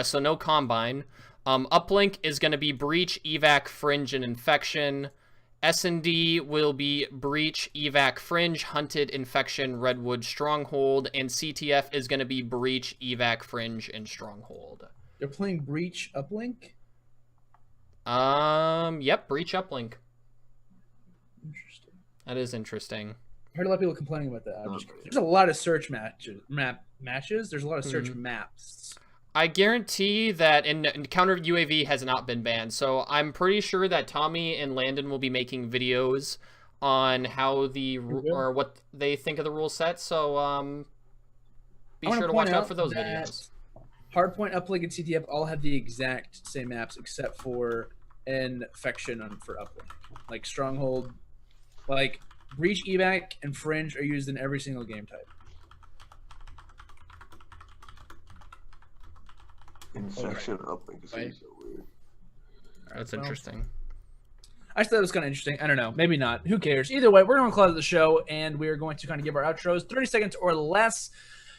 So no Combine. Uplink is going to be Breach, Evac, Fringe, and Infection. S&D will be Breach, Evac, Fringe, Hunted, Infection, Redwood, Stronghold. And CTF is going to be Breach, Evac, Fringe, and Stronghold. They're playing Breach Uplink? Yep, Breach Uplink. Interesting. That is interesting. I heard a lot of people complaining about that. There's a lot of search matches. There's a lot of search maps. I guarantee that Counter UAV has not been banned, so I'm pretty sure that Tommy and Landon will be making videos on how or what they think of the rule set. So be sure to watch out for those videos. Hardpoint, Uplink, and CTF all have the exact same maps except for Infection for Uplink. Like Stronghold, like Breach, Evac, and Fringe are used in every single game type. Infection Uplink is so weird. That's interesting. I thought it was kind of interesting. I don't know. Maybe not. Who cares? Either way, we're going to close the show, and we're going to kind of give our outros 30 seconds or less.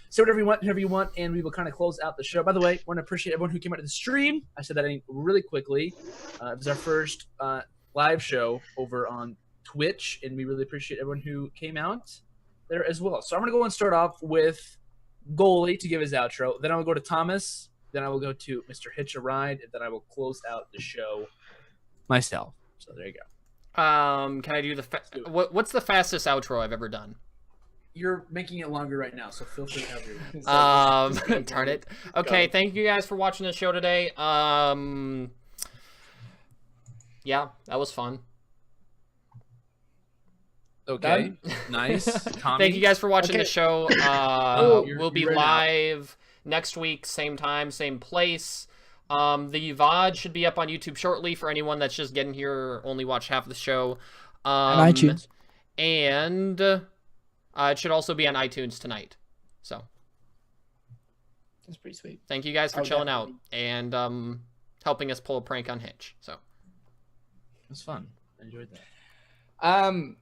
Say whatever you want, and we will kind of close out the show. By the way, I want to appreciate everyone who came out to the stream. I said that really quickly. It was our first live show over on Twitch, and we really appreciate everyone who came out there as well. So I'm going to go and start off with Goalie to give his outro. Then I will go to Thomas. Then I will go to Mr. Hitch a Ride, and then I will close out the show myself. So there you go. Can I do what's the fastest outro I've ever done? You're making it longer right now, so feel free to have your darn it. Okay, thank you guys for watching the show today. Yeah, that was fun. Okay, nice. Tommy? Thank you guys for watching the show. We'll be live next week, same time, same place. The VOD should be up on YouTube shortly for anyone that's just getting here, only watch half of the show. And iTunes. And it should also be on iTunes tonight. So that's pretty sweet. Thank you guys for chilling out and helping us pull a prank on Hitch. So it was fun. I enjoyed that.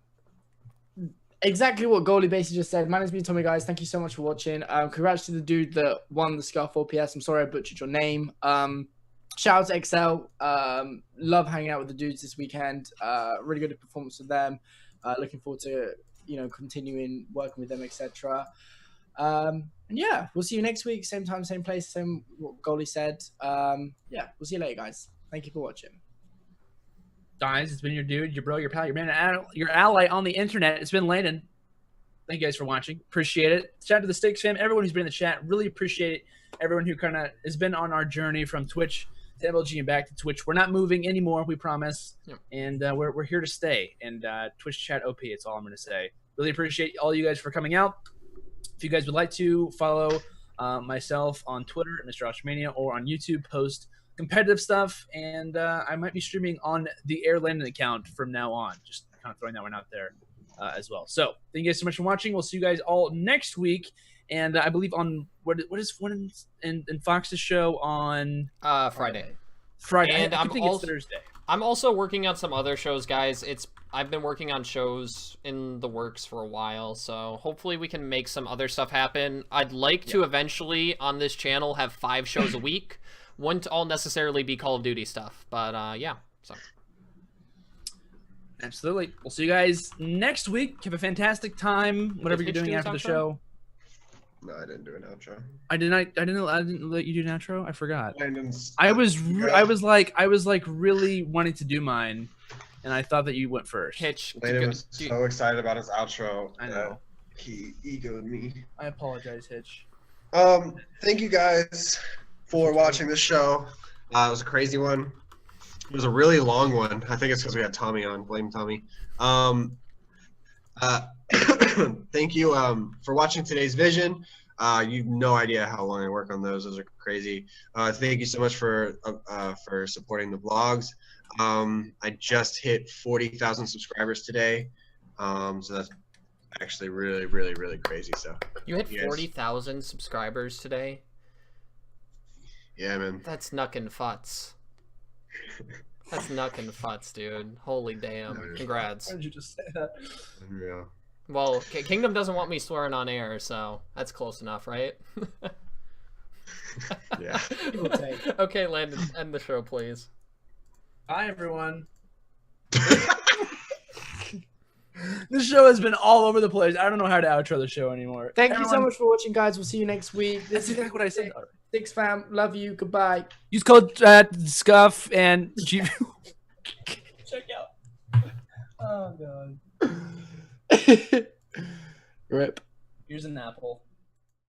Exactly what Goalie basically just said. My name's been Tommy, guys. Thank you so much for watching. Congrats to the dude that won the Scar 4PS. I'm sorry I butchered your name. Shout out to XL. Love hanging out with the dudes this weekend. Really good performance with them. Looking forward to continuing working with them, etc. And yeah, we'll see you next week. Same time, same place, same what Goalie said. Yeah, we'll see you later, guys. Thank you for watching. Guys, it's been your dude, your bro, your pal, your man, your ally on the internet. It's been Landon. Thank you guys for watching. Appreciate it. Shout out to the Sticks fam, everyone who's been in the chat. Really appreciate it. Everyone who kind of has been on our journey from Twitch to MLG and back to Twitch. We're not moving anymore, we promise. Yep. And we're here to stay. And Twitch chat OP, it's all I'm going to say. Really appreciate all you guys for coming out. If you guys would like to follow myself on Twitter, Mr. Oshmania, or on YouTube, post competitive stuff, and I might be streaming on the Air Landon account from now on. Just kind of throwing that one out there as well. So thank you guys so much for watching. We'll see you guys all next week, and I believe on when in Fox's show on Friday. And I think it's Thursday. I'm also working on some other shows, guys. I've been working on shows in the works for a while, so hopefully we can make some other stuff happen. I'd like to eventually on this channel have 5 shows a week. Wouldn't all necessarily be Call of Duty stuff, but yeah. So absolutely, we'll see you guys next week. Have a fantastic time. Whatever you're doing after the show. No, I didn't do an outro. I didn't let you do an outro. I forgot. Landon's. I was like really wanting to do mine, and I thought that you went first. Hitch. Landon was so excited about his outro. I know. He egoed me. I apologize, Hitch. Thank you guys for watching this show. It was a crazy one. It was a really long one. I think it's because we had Tommy on. Blame Tommy. Thank you for watching today's vision. You've no idea how long I work on those. Those are crazy. Thank you so much for supporting the vlogs. I just hit 40,000 subscribers today. So that's actually really, really, really crazy. So You hit 40,000 subscribers today? yeah, man. That's knuckin' futz. That's knuckin' futz, dude. Holy damn. Congrats. Why did you just say that? Yeah. Well, Kingdom doesn't want me swearing on air, so that's close enough, right? Yeah. Okay, Landon, end the show, please. Bye, everyone. This show has been all over the place. I don't know how to outro the show anymore. Thank you so much for watching, guys. We'll see you next week. That's exactly what I said. Six fam, love you. Goodbye. Use code SCUFF and check out. Oh god. Rip. Here's an apple.